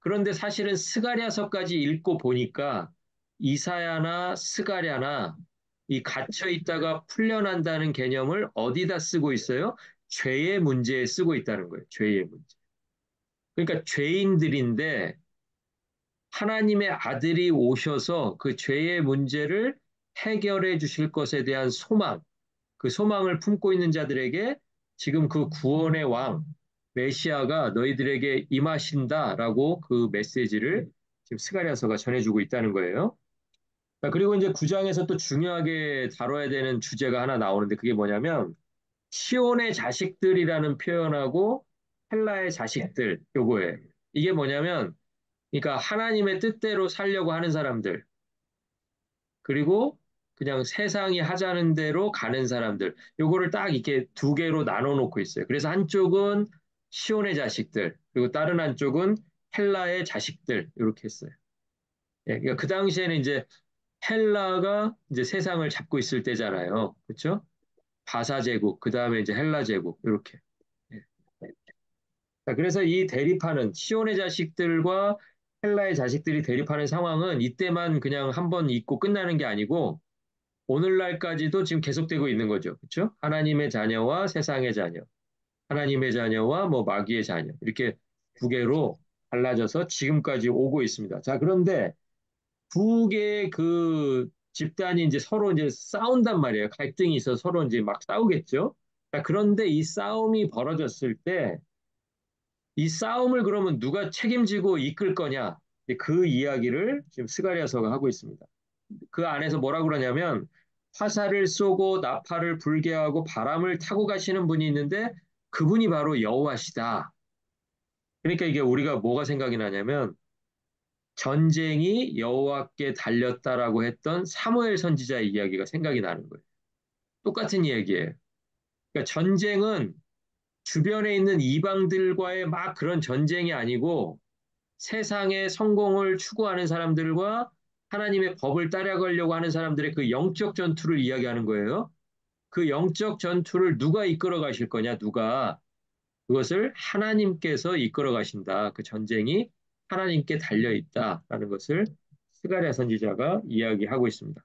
그런데 사실은 스가랴서까지 읽고 보니까 이사야나 스가랴나 이 갇혀 있다가 풀려난다는 개념을 어디다 쓰고 있어요? 죄의 문제에 쓰고 있다는 거예요. 죄의 문제. 그러니까 죄인들인데 하나님의 아들이 오셔서 그 죄의 문제를 해결해 주실 것에 대한 소망, 그 소망을 품고 있는 자들에게 지금 그 구원의 왕, 메시아가 너희들에게 임하신다라고 그 메시지를 지금 스가랴서가 전해주고 있다는 거예요. 자, 그리고 이제 9장에서 또 중요하게 다뤄야 되는 주제가 하나 나오는데 그게 뭐냐면 시온의 자식들이라는 표현하고 헬라의 자식들 요거예요. 이게 뭐냐면 그러니까 하나님의 뜻대로 살려고 하는 사람들 그리고 그냥 세상이 하자는 대로 가는 사람들, 요거를 딱 이렇게 두 개로 나눠 놓고 있어요. 그래서 한쪽은 시온의 자식들, 그리고 다른 한쪽은 헬라의 자식들, 이렇게 했어요. 예, 그러니까 그 당시에는 이제 헬라가 이제 세상을 잡고 있을 때잖아요. 그렇죠? 바사 제국, 그 다음에 이제 헬라 제국, 이렇게. 예. 자, 그래서 이 대립하는 시온의 자식들과 헬라의 자식들이 대립하는 상황은 이때만 그냥 한번 있고 끝나는 게 아니고 오늘날까지도 지금 계속되고 있는 거죠. 그렇죠? 하나님의 자녀와 세상의 자녀, 하나님의 자녀와 뭐 마귀의 자녀 이렇게 두 개로 갈라져서 지금까지 오고 있습니다. 자, 그런데 두 개의 그 집단이 이제 서로 이제 싸운단 말이에요. 갈등이 있어서 서로 이제 막 싸우겠죠. 자, 그런데 이 싸움이 벌어졌을 때 이 싸움을 그러면 누가 책임지고 이끌 거냐? 그 이야기를 지금 스가랴서가 하고 있습니다. 그 안에서 뭐라 그러냐면 화살을 쏘고 나팔을 불게 하고 바람을 타고 가시는 분이 있는데 그분이 바로 여호와시다. 그러니까 이게 우리가 뭐가 생각이 나냐면 전쟁이 여호와께 달렸다라고 했던 사무엘 선지자의 이야기가 생각이 나는 거예요. 똑같은 이야기예요. 그러니까 전쟁은 주변에 있는 이방들과의 막 그런 전쟁이 아니고 세상의 성공을 추구하는 사람들과 하나님의 법을 따라가려고 하는 사람들의 그 영적 전투를 이야기하는 거예요. 그 영적 전투를 누가 이끌어 가실 거냐, 누가. 그것을 하나님께서 이끌어 가신다. 그 전쟁이 하나님께 달려 있다라는 것을 스가랴 선지자가 이야기하고 있습니다.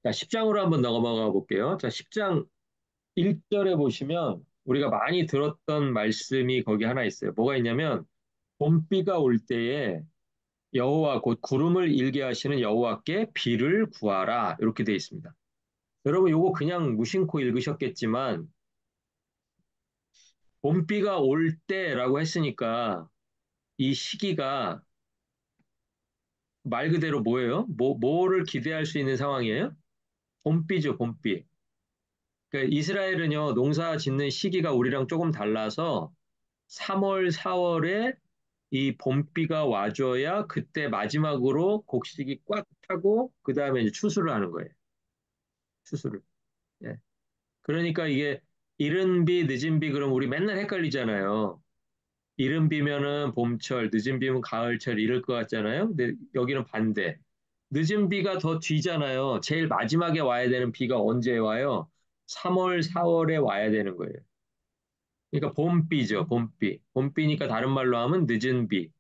자, 10장으로 한번 넘어가 볼게요. 자, 10장 1절에 보시면 우리가 많이 들었던 말씀이 거기 하나 있어요. 뭐가 있냐면 봄비가 올 때에 여호와 곧 구름을 일게 하시는 여호와께 비를 구하라 이렇게 돼 있습니다. 여러분 요거 그냥 무심코 읽으셨겠지만 봄비가 올 때라고 했으니까 이 시기가 말 그대로 뭐예요? 뭐를 기대할 수 있는 상황이에요? 봄비죠, 봄비. 그러니까 이스라엘은요, 농사 짓는 시기가 우리랑 조금 달라서 3월, 4월에 이 봄비가 와줘야 그때 마지막으로 곡식이 꽉 타고 그 다음에 이제 추수를 하는 거예요. 추수를. 예. 그러니까 이게 이른 비, 늦은 비 그럼 우리 맨날 헷갈리잖아요. 이른 비면은 봄철, 늦은 비면 가을철 이럴 것 같잖아요. 근데 여기는 반대. 늦은 비가 더 뒤잖아요. 제일 마지막에 와야 되는 비가 언제 와요? 3월, 4월에 와야 되는 거예요. 그러니까 봄비죠, 봄비. 봄비니까 다른 말로 하면 늦은 비.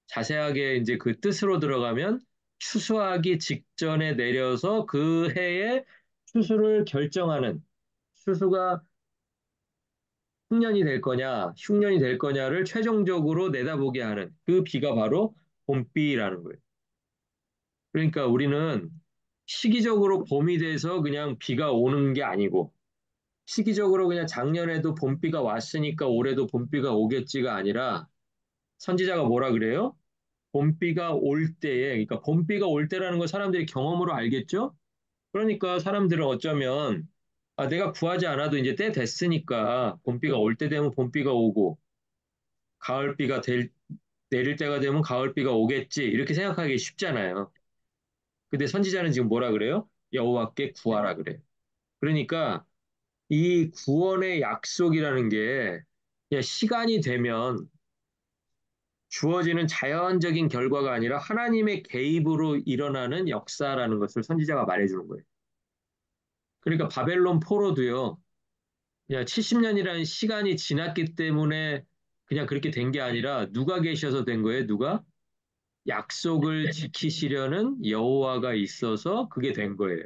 자세하게 이제 그 뜻으로 들어가면 추수하기 직전에 내려서 그 해에 추수를 결정하는 추수가 흉년이 될 거냐, 흉년이 될 거냐를 최종적으로 내다보게 하는 그 비가 바로 봄비라는 거예요. 그러니까 우리는 시기적으로 봄이 돼서 그냥 비가 오는 게 아니고 시기적으로 그냥 작년에도 봄비가 왔으니까 올해도 봄비가 오겠지가 아니라 선지자가 뭐라 그래요? 봄비가 올 때에, 그러니까 봄비가 올 때라는 걸 사람들이 경험으로 알겠죠? 그러니까 사람들은 어쩌면 아, 내가 구하지 않아도 이제 때 됐으니까 봄비가 올 때 되면 봄비가 오고 가을비가 내릴 때가 되면 가을비가 오겠지 이렇게 생각하기 쉽잖아요. 근데 선지자는 지금 뭐라 그래요? 여호와께 구하라 그래요. 그러니까 이 구원의 약속이라는 게 그냥 시간이 되면 주어지는 자연적인 결과가 아니라 하나님의 개입으로 일어나는 역사라는 것을 선지자가 말해주는 거예요. 그러니까 바벨론 포로도요, 그냥 70년이라는 시간이 지났기 때문에 그냥 그렇게 된 게 아니라 누가 계셔서 된 거예요? 누가? 약속을 지키시려는 여호와가 있어서 그게 된 거예요.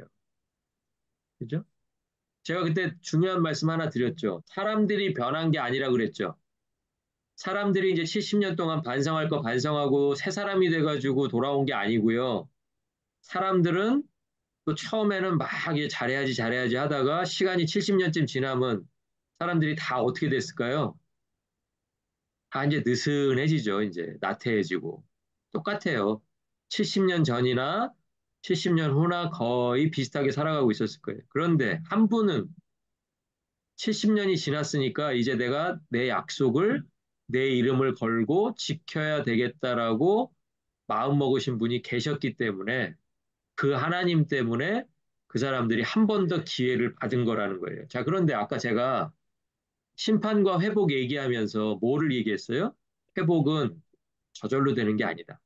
그죠? 제가 그때 중요한 말씀 하나 드렸죠. 사람들이 변한 게 아니라 그랬죠. 사람들이 이제 70년 동안 반성할 거 반성하고 새 사람이 돼가지고 돌아온 게 아니고요. 사람들은 또 처음에는 막 이게 잘해야지 잘해야지 하다가 시간이 70년쯤 지나면 사람들이 다 어떻게 됐을까요? 다 이제 느슨해지죠. 이제 나태해지고. 똑같아요. 70년 전이나 70년 후나 거의 비슷하게 살아가고 있었을 거예요. 그런데 한 분은 70년이 지났으니까 이제 내가 내 약속을 내 이름을 걸고 지켜야 되겠다라고 마음 먹으신 분이 계셨기 때문에 그 하나님 때문에 그 사람들이 한 번 더 기회를 받은 거라는 거예요. 자, 그런데 아까 제가 심판과 회복 얘기하면서 뭐를 얘기했어요? 회복은 저절로 되는 게 아니다.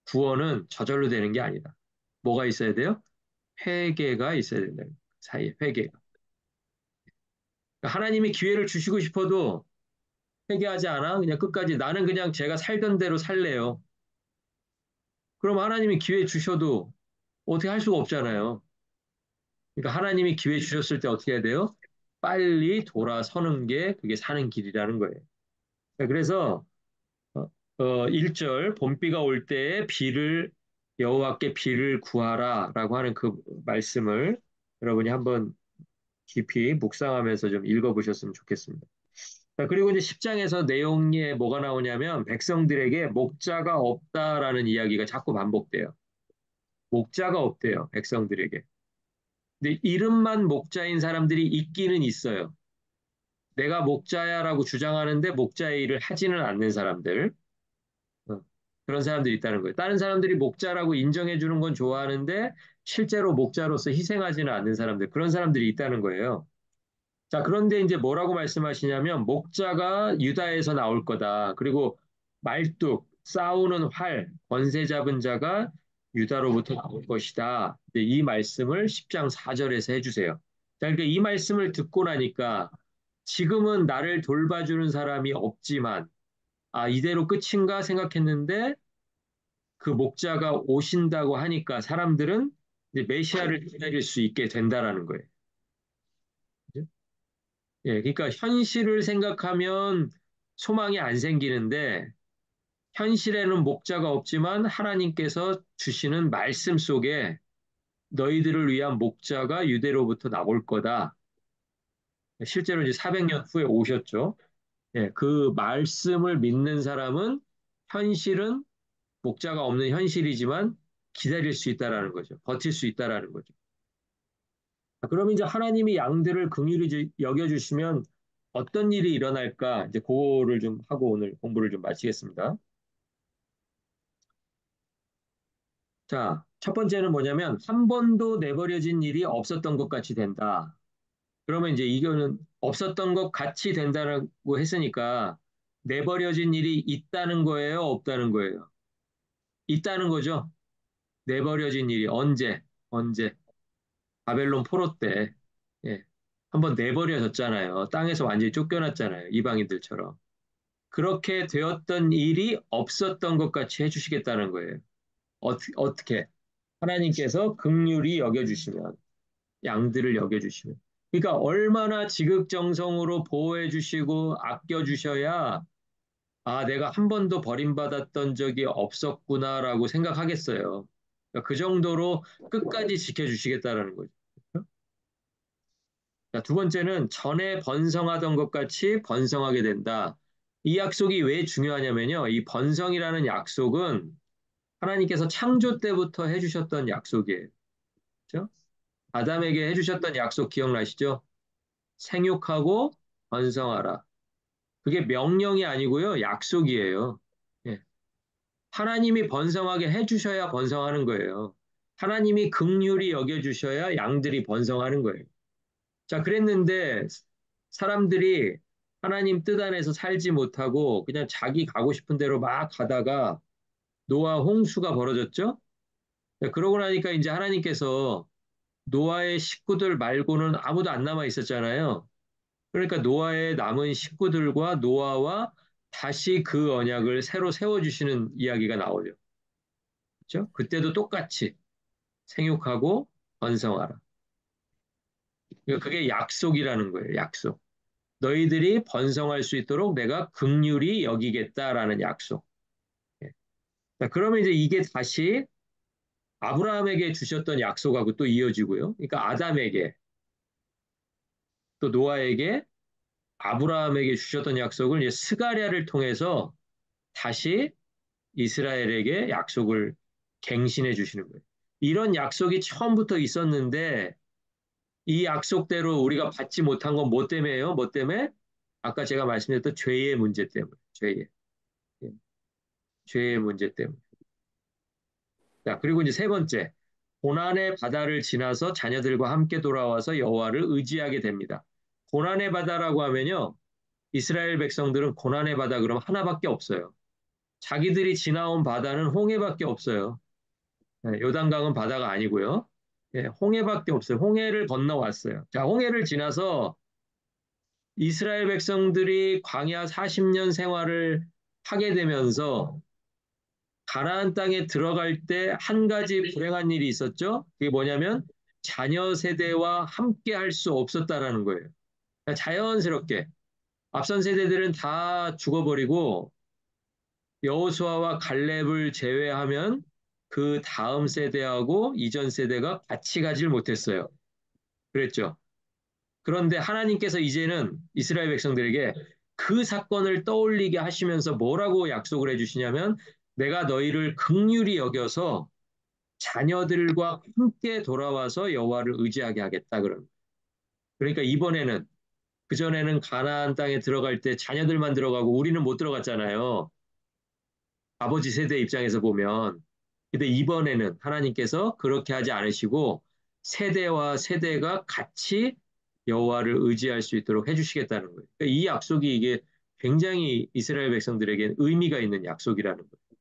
구원은 저절로 되는 게 아니다. 뭐가 있어야 돼요? 회개가 있어야 된다. 사이에 회개가. 그러니까 하나님이 기회를 주시고 싶어도 회개하지 않아? 그냥 끝까지 나는 그냥 제가 살던 대로 살래요. 그럼 하나님이 기회 주셔도 어떻게 할 수가 없잖아요. 그러니까 하나님이 기회 주셨을 때 어떻게 해야 돼요? 빨리 돌아서는 게 그게 사는 길이라는 거예요. 그래서 1절 봄비가 올 때에 비를 여호와께 비를 구하라라고 하는 그 말씀을 여러분이 한번 깊이 묵상하면서 좀 읽어보셨으면 좋겠습니다. 자, 그리고 이제 10장에서 내용에 뭐가 나오냐면 백성들에게 목자가 없다라는 이야기가 자꾸 반복돼요. 목자가 없대요, 백성들에게. 근데 이름만 목자인 사람들이 있기는 있어요. 내가 목자야라고 주장하는데 목자의 일을 하지는 않는 사람들. 어, 그런 사람들이 있다는 거예요. 다른 사람들이 목자라고 인정해 주는 건 좋아하는데 실제로 목자로서 희생하지는 않는 사람들, 그런 사람들이 있다는 거예요. 자, 그런데 이제 뭐라고 말씀하시냐면 목자가 유다에서 나올 거다. 그리고 말뚝, 싸우는 활, 권세 잡은 자가 유다로부터 나올 것이다. 이제 이 말씀을 10장 4절에서 해주세요. 자, 그러니까 이 말씀을 듣고 나니까 지금은 나를 돌봐주는 사람이 없지만, 아, 이대로 끝인가 생각했는데 그 목자가 오신다고 하니까 사람들은 이제 메시아를 기다릴 수 있게 된다라는 거예요. 그죠? 예, 그러니까 현실을 생각하면 소망이 안 생기는데 현실에는 목자가 없지만 하나님께서 주시는 말씀 속에 너희들을 위한 목자가 유대로부터 나올 거다. 실제로 이제 400년 후에 오셨죠. 예, 그 말씀을 믿는 사람은 현실은 목자가 없는 현실이지만 기다릴 수 있다라는 거죠. 버틸 수 있다라는 거죠. 그럼 이제 하나님이 양들을 긍휼히 여겨주시면 어떤 일이 일어날까? 이제 그거를 좀 하고 오늘 공부를 좀 마치겠습니다. 자, 첫 번째는 뭐냐면 한 번도 내버려진 일이 없었던 것 같이 된다. 그러면 이제 이거는 없었던 것 같이 된다고 했으니까 내버려진 일이 있다는 거예요, 없다는 거예요? 있다는 거죠. 내버려진 일이 언제? 바벨론 포로 때, 예, 한번 내버려졌잖아요. 땅에서 완전히 쫓겨났잖아요. 이방인들처럼. 그렇게 되었던 일이 없었던 것 같이 해주시겠다는 거예요. 어떻게? 하나님께서 긍휼히 여겨주시면, 양들을 여겨주시면. 그러니까 얼마나 지극정성으로 보호해 주시고 아껴 주셔야 아, 내가 한 번도 버림받았던 적이 없었구나라고 생각하겠어요. 그러니까 그 정도로 끝까지 지켜주시겠다라는 거죠. 자, 두 번째는 전에 번성하던 것 같이 번성하게 된다. 이 약속이 왜 중요하냐면요. 이 번성이라는 약속은 하나님께서 창조 때부터 해주셨던 약속이에요. 그렇죠? 아담에게 해주셨던 약속 기억나시죠? 생육하고 번성하라. 그게 명령이 아니고요. 약속이에요. 예. 하나님이 번성하게 해주셔야 번성하는 거예요. 하나님이 긍휼히 여겨주셔야 양들이 번성하는 거예요. 자, 그랬는데 사람들이 하나님 뜻 안에서 살지 못하고 그냥 자기 가고 싶은 대로 막 가다가 노아 홍수가 벌어졌죠? 네, 그러고 나니까 이제 하나님께서 노아의 식구들 말고는 아무도 안 남아 있었잖아요. 그러니까 노아의 남은 식구들과 노아와 다시 그 언약을 새로 세워주시는 이야기가 나오죠. 그렇죠? 그때도 똑같이 생육하고 번성하라. 그러니까 그게 약속이라는 거예요. 약속. 너희들이 번성할 수 있도록 내가 긍휼히 여기겠다라는 약속. 예. 자, 그러면 이제 이게 다시 아브라함에게 주셨던 약속하고 또 이어지고요. 그러니까 아담에게 또 노아에게 아브라함에게 주셨던 약속을 이제 스가랴를 통해서 다시 이스라엘에게 약속을 갱신해 주시는 거예요. 이런 약속이 처음부터 있었는데 이 약속대로 우리가 받지 못한 건 뭐 때문에요? 뭐 때문에? 아까 제가 말씀드렸던 죄의 문제 때문에. 예, 죄의 문제 때문에. 자, 그리고 이제 세 번째. 고난의 바다를 지나서 자녀들과 함께 돌아와서 여호와를 의지하게 됩니다. 고난의 바다라고 하면요. 이스라엘 백성들은 고난의 바다 그러면 하나밖에 없어요. 자기들이 지나온 바다는 홍해밖에 없어요. 네, 요단강은 바다가 아니고요. 예, 홍해밖에 없어요. 홍해를 건너왔어요. 자, 홍해를 지나서 이스라엘 백성들이 광야 40년 생활을 하게 되면서 가나안 땅에 들어갈 때 한 가지 불행한 일이 있었죠. 그게 뭐냐면 자녀 세대와 함께 할 수 없었다라는 거예요. 그러니까 자연스럽게 앞선 세대들은 다 죽어버리고 여호수아와 갈렙을 제외하면 그 다음 세대하고 이전 세대가 같이 가질 못했어요. 그랬죠. 그런데 하나님께서 이제는 이스라엘 백성들에게 그 사건을 떠올리게 하시면서 뭐라고 약속을 해주시냐면 내가 너희를 긍휼히 여겨서 자녀들과 함께 돌아와서 여호와를 의지하게 하겠다 그런. 그러니까 이번에는 그전에는 가나안 땅에 들어갈 때 자녀들만 들어가고 우리는 못 들어갔잖아요. 아버지 세대 입장에서 보면. 근데 이번에는 하나님께서 그렇게 하지 않으시고 세대와 세대가 같이 여호와를 의지할 수 있도록 해주시겠다는 거예요. 그러니까 이 약속이 이게 굉장히 이스라엘 백성들에게 의미가 있는 약속이라는 거예요.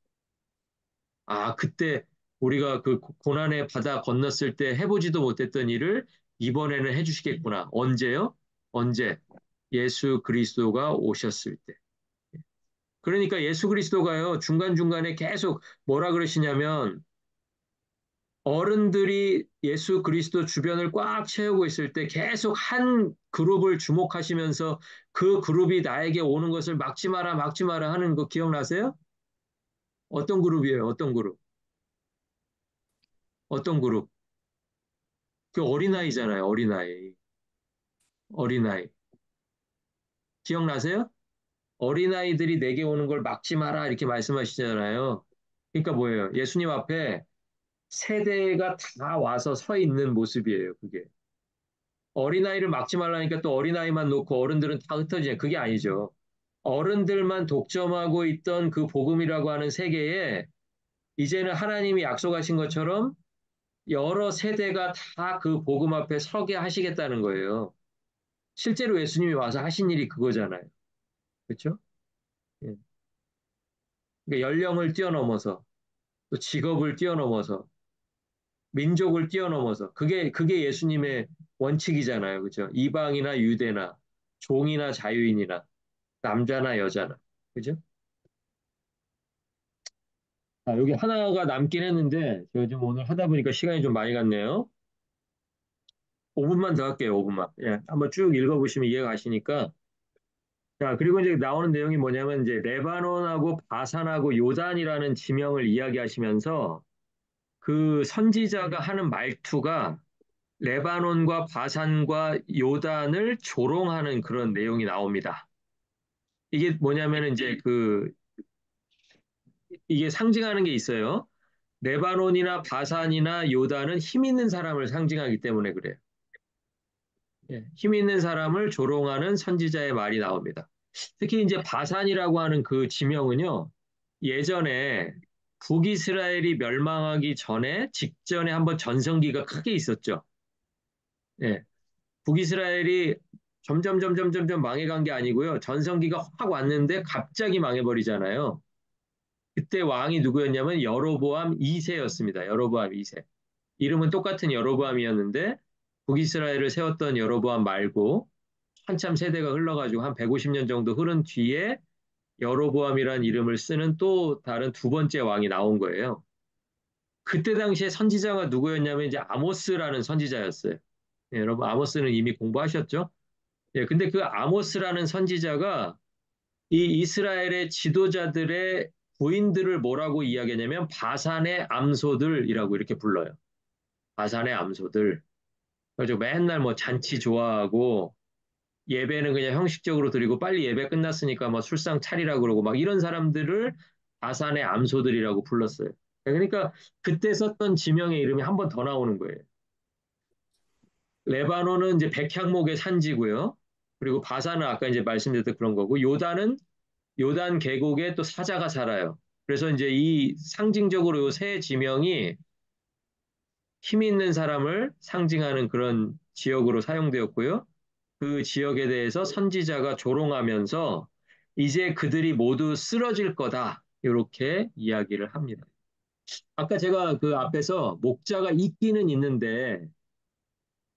아, 그때 우리가 그 고난의 바다 건넜을 때 해보지도 못했던 일을 이번에는 해주시겠구나. 언제요? 언제? 예수 그리스도가 오셨을 때. 그러니까 예수 그리스도가요, 중간중간에 계속 뭐라 그러시냐면, 어른들이 예수 그리스도 주변을 꽉 채우고 있을 때 계속 한 그룹을 주목하시면서 그 그룹이 나에게 오는 것을 막지 마라, 막지 마라 하는 거 기억나세요? 어떤 그룹이에요? 어떤 그룹? 어떤 그룹? 그 어린아이잖아요, 어린아이. 어린아이. 기억나세요? 어린아이들이 내게 오는 걸 막지 마라, 이렇게 말씀하시잖아요. 그러니까 뭐예요? 예수님 앞에 세대가 다 와서 서 있는 모습이에요, 그게. 어린아이를 막지 말라니까 또 어린아이만 놓고 어른들은 다 흩어지냐. 그게 아니죠. 어른들만 독점하고 있던 그 복음이라고 하는 세계에 이제는 하나님이 약속하신 것처럼 여러 세대가 다 그 복음 앞에 서게 하시겠다는 거예요. 실제로 예수님이 와서 하신 일이 그거잖아요. 그렇죠? 예. 그러니까 연령을 뛰어넘어서 또 직업을 뛰어넘어서 민족을 뛰어넘어서 그게 예수님의 원칙이잖아요. 그죠? 이방이나 유대나 종이나 자유인이나 남자나 여자나. 그죠? 아, 여기 하나가 남긴 했는데 제가 좀 오늘 하다 보니까 시간이 좀 많이 갔네요. 5분만 더 할게요. 5분만. 예, 한번 쭉 읽어보시면 이해가 가시니까. 자, 그리고 이제 나오는 내용이 뭐냐면 이제 레바논하고 바산하고 요단이라는 지명을 이야기하시면서 그 선지자가 하는 말투가 레바논과 바산과 요단을 조롱하는 그런 내용이 나옵니다. 이게 뭐냐면 이제 이게 상징하는 게 있어요. 레바논이나 바산이나 요단은 힘 있는 사람을 상징하기 때문에 그래요. 예, 힘 있는 사람을 조롱하는 선지자의 말이 나옵니다. 특히 이제 바산이라고 하는 그 지명은요, 예전에 북이스라엘이 멸망하기 전에 직전에 한번 전성기가 크게 있었죠. 예, 북이스라엘이 점점 망해간 게 아니고요. 전성기가 확 왔는데 갑자기 망해버리잖아요. 그때 왕이 누구였냐면 여로보암 2세였습니다. 여로보암 2세. 이름은 똑같은 여로보암이었는데 북이스라엘을 세웠던 여로보암 말고 한참 세대가 흘러가지고 한 150년 정도 흐른 뒤에 여로보암이라는 이름을 쓰는 또 다른 두 번째 왕이 나온 거예요. 그때 당시에 선지자가 누구였냐면 이제 아모스라는 선지자였어요. 예, 여러분 아모스는 이미 공부하셨죠? 예, 근데 그 아모스라는 선지자가 이 이스라엘의 지도자들의 부인들을 뭐라고 이야기하냐면 바산의 암소들이라고 이렇게 불러요. 바산의 암소들. 그래서 맨날 뭐 잔치 좋아하고 예배는 그냥 형식적으로 드리고 빨리 예배 끝났으니까 뭐 술상 차리라 그러고 막 이런 사람들을 바산의 암소들이라고 불렀어요. 그러니까 그때 썼던 지명의 이름이 한 번 더 나오는 거예요. 레바논은 이제 백향목의 산지고요. 그리고 바산은 아까 이제 말씀드렸던 그런 거고 요단은 요단 계곡에 또 사자가 살아요. 그래서 이제 이 상징적으로 요 세 지명이 힘 있는 사람을 상징하는 그런 지역으로 사용되었고요. 그 지역에 대해서 선지자가 조롱하면서 이제 그들이 모두 쓰러질 거다. 이렇게 이야기를 합니다. 아까 제가 그 앞에서 목자가 있기는 있는데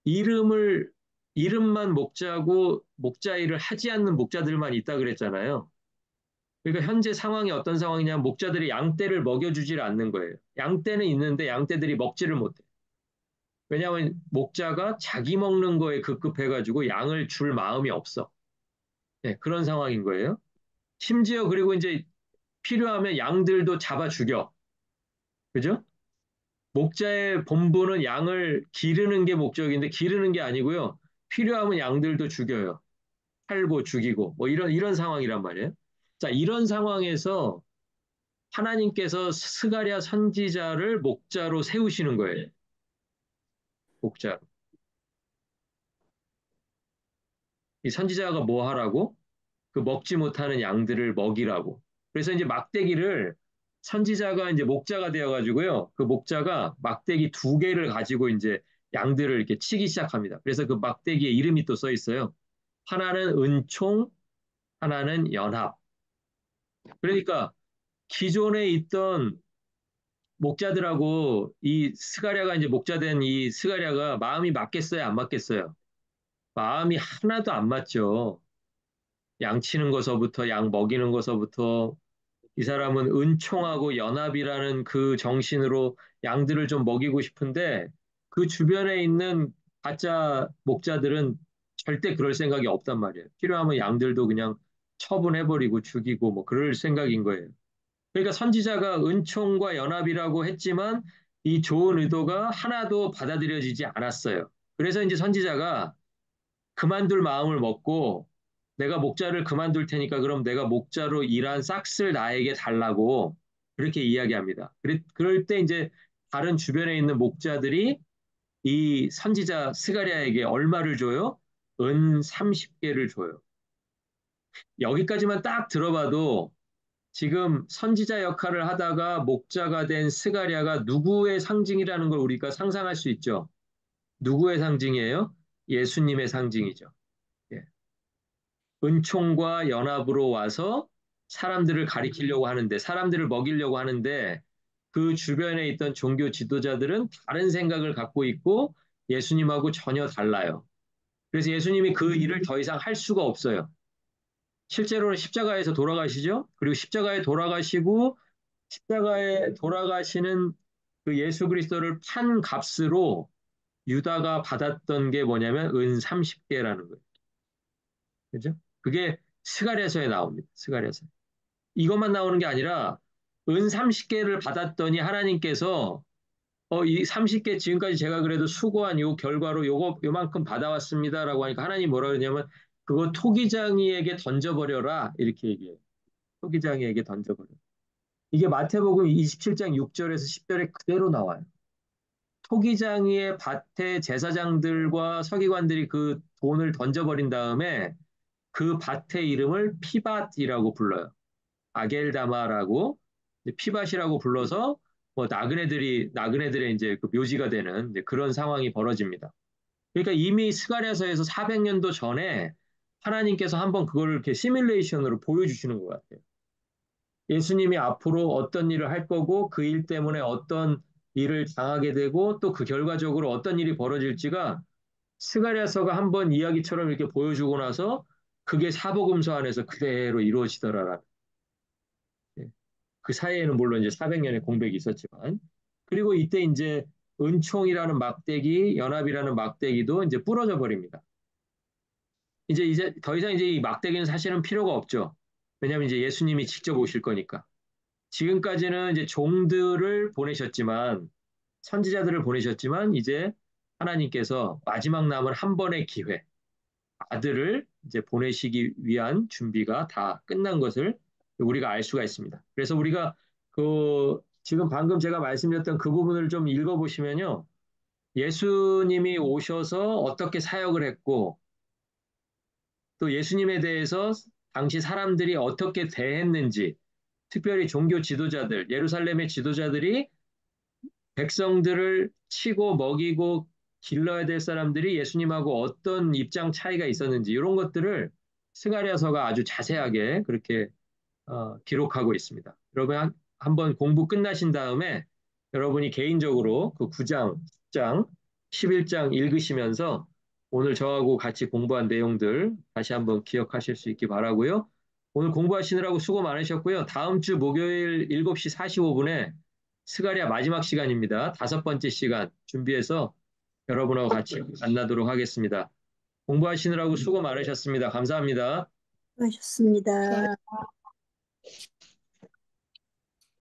이름을 이름만 목자고 목자 일을 하지 않는 목자들만 있다 그랬잖아요. 그러니까 현재 상황이 어떤 상황이냐면 목자들이 양떼를 먹여주질 않는 거예요. 양떼는 있는데 양떼들이 먹지를 못해. 왜냐하면 목자가 자기 먹는 거에 급급해가지고 양을 줄 마음이 없어. 네, 그런 상황인 거예요. 심지어 그리고 이제 필요하면 양들도 잡아 죽여. 그죠? 목자의 본분은 양을 기르는 게 목적인데 기르는 게 아니고요. 필요하면 양들도 죽여요. 팔고 죽이고 뭐 이런 상황이란 말이에요. 자, 이런 상황에서 하나님께서 스가랴 선지자를 목자로 세우시는 거예요. 목자로. 이 선지자가 뭐 하라고? 그 먹지 못하는 양들을 먹이라고. 그래서 이제 막대기를 선지자가 이제 목자가 되어가지고요. 그 목자가 막대기 두 개를 가지고 이제 양들을 이렇게 치기 시작합니다. 그래서 그 막대기에 이름이 또 써 있어요. 하나는 은총, 하나는 연합. 그러니까 기존에 있던 목자들하고 이 스가랴가 이제 목자된 이 스가랴가 마음이 맞겠어요? 안 맞겠어요? 마음이 하나도 안 맞죠. 양 치는 거서부터 양 먹이는 거서부터 이 사람은 은총하고 연합이라는 그 정신으로 양들을 좀 먹이고 싶은데 그 주변에 있는 가짜 목자들은 절대 그럴 생각이 없단 말이에요. 필요하면 양들도 그냥 처분해버리고 죽이고 뭐 그럴 생각인 거예요. 그러니까 선지자가 은총과 연합이라고 했지만 이 좋은 의도가 하나도 받아들여지지 않았어요. 그래서 이제 선지자가 그만둘 마음을 먹고 내가 목자를 그만둘 테니까 그럼 내가 목자로 일한 싹쓸 나에게 달라고 그렇게 이야기합니다. 그럴 때 이제 다른 주변에 있는 목자들이 이 선지자 스가랴에게 얼마를 줘요? 은 30개를 줘요. 여기까지만 딱 들어봐도 지금 선지자 역할을 하다가 목자가 된 스가랴가 누구의 상징이라는 걸 우리가 상상할 수 있죠. 누구의 상징이에요? 예수님의 상징이죠. 예. 은총과 연합으로 와서 사람들을 가리키려고 하는데, 사람들을 먹이려고 하는데, 그 주변에 있던 종교 지도자들은 다른 생각을 갖고 있고 예수님하고 전혀 달라요. 그래서 예수님이 그 일을 더 이상 할 수가 없어요. 실제로는 십자가에서 돌아가시죠. 그리고 십자가에 돌아가시고 십자가에 돌아가시는 그 예수 그리스도를 판 값으로 유다가 받았던 게 뭐냐면 은 30개라는 거예요. 그죠? 그게 스가랴서에 나옵니다. 스가랴서. 이것만 나오는 게 아니라 은 30개를 받았더니 하나님께서 이 30개 지금까지 제가 그래도 수고한 요 결과로 요만큼 받아왔습니다라고 하니까 하나님 뭐라 그러냐면 그거 토기장이에게 던져버려라 이렇게 얘기해요. 토기장이에게 던져버려. 이게 마태복음 27장 6절에서 10절에 그대로 나와요. 토기장이의 밭에 제사장들과 서기관들이 그 돈을 던져버린 다음에 그 밭의 이름을 피밭이라고 불러요. 아겔다마라고 피밭이라고 불러서 뭐 나그네들의 이제 그 묘지가 되는 이제 그런 상황이 벌어집니다. 그러니까 이미 스가랴서에서 400년도 전에 하나님께서 한번 그걸 이렇게 시뮬레이션으로 보여주시는 것 같아요. 예수님이 앞으로 어떤 일을 할 거고 그 일 때문에 어떤 일을 당하게 되고 또 그 결과적으로 어떤 일이 벌어질지가 스가랴서가 한번 이야기처럼 이렇게 보여주고 나서 그게 사복음서 안에서 그대로 이루어지더라. 그 사이에는 물론 이제 400년의 공백이 있었지만 그리고 이때 이제 은총이라는 막대기, 연합이라는 막대기도 이제 부러져 버립니다. 이제 더 이상 이제 이 막대기는 사실은 필요가 없죠. 왜냐하면 이제 예수님이 직접 오실 거니까. 지금까지는 이제 종들을 보내셨지만 선지자들을 보내셨지만 이제 하나님께서 마지막 남은 한 번의 기회, 아들을 이제 보내시기 위한 준비가 다 끝난 것을 우리가 알 수가 있습니다. 그래서 우리가 그 지금 방금 제가 말씀드렸던 그 부분을 좀 읽어보시면요. 예수님이 오셔서 어떻게 사역을 했고 또 예수님에 대해서 당시 사람들이 어떻게 대했는지 특별히 종교 지도자들, 예루살렘의 지도자들이 백성들을 치고 먹이고 길러야 될 사람들이 예수님하고 어떤 입장 차이가 있었는지 이런 것들을 스가랴서가 아주 자세하게 그렇게 기록하고 있습니다. 여러분 한번 공부 끝나신 다음에 여러분이 개인적으로 그 9장, 10장, 11장 읽으시면서 오늘 저하고 같이 공부한 내용들 다시 한번 기억하실 수 있기 바라고요. 오늘 공부하시느라고 수고 많으셨고요. 다음 주 목요일 7시 45분에 스가랴 마지막 시간입니다. 다섯 번째 시간 준비해서 여러분하고 같이 만나도록 하겠습니다. 공부하시느라고 수고 많으셨습니다. 감사합니다. 수고하셨습니다.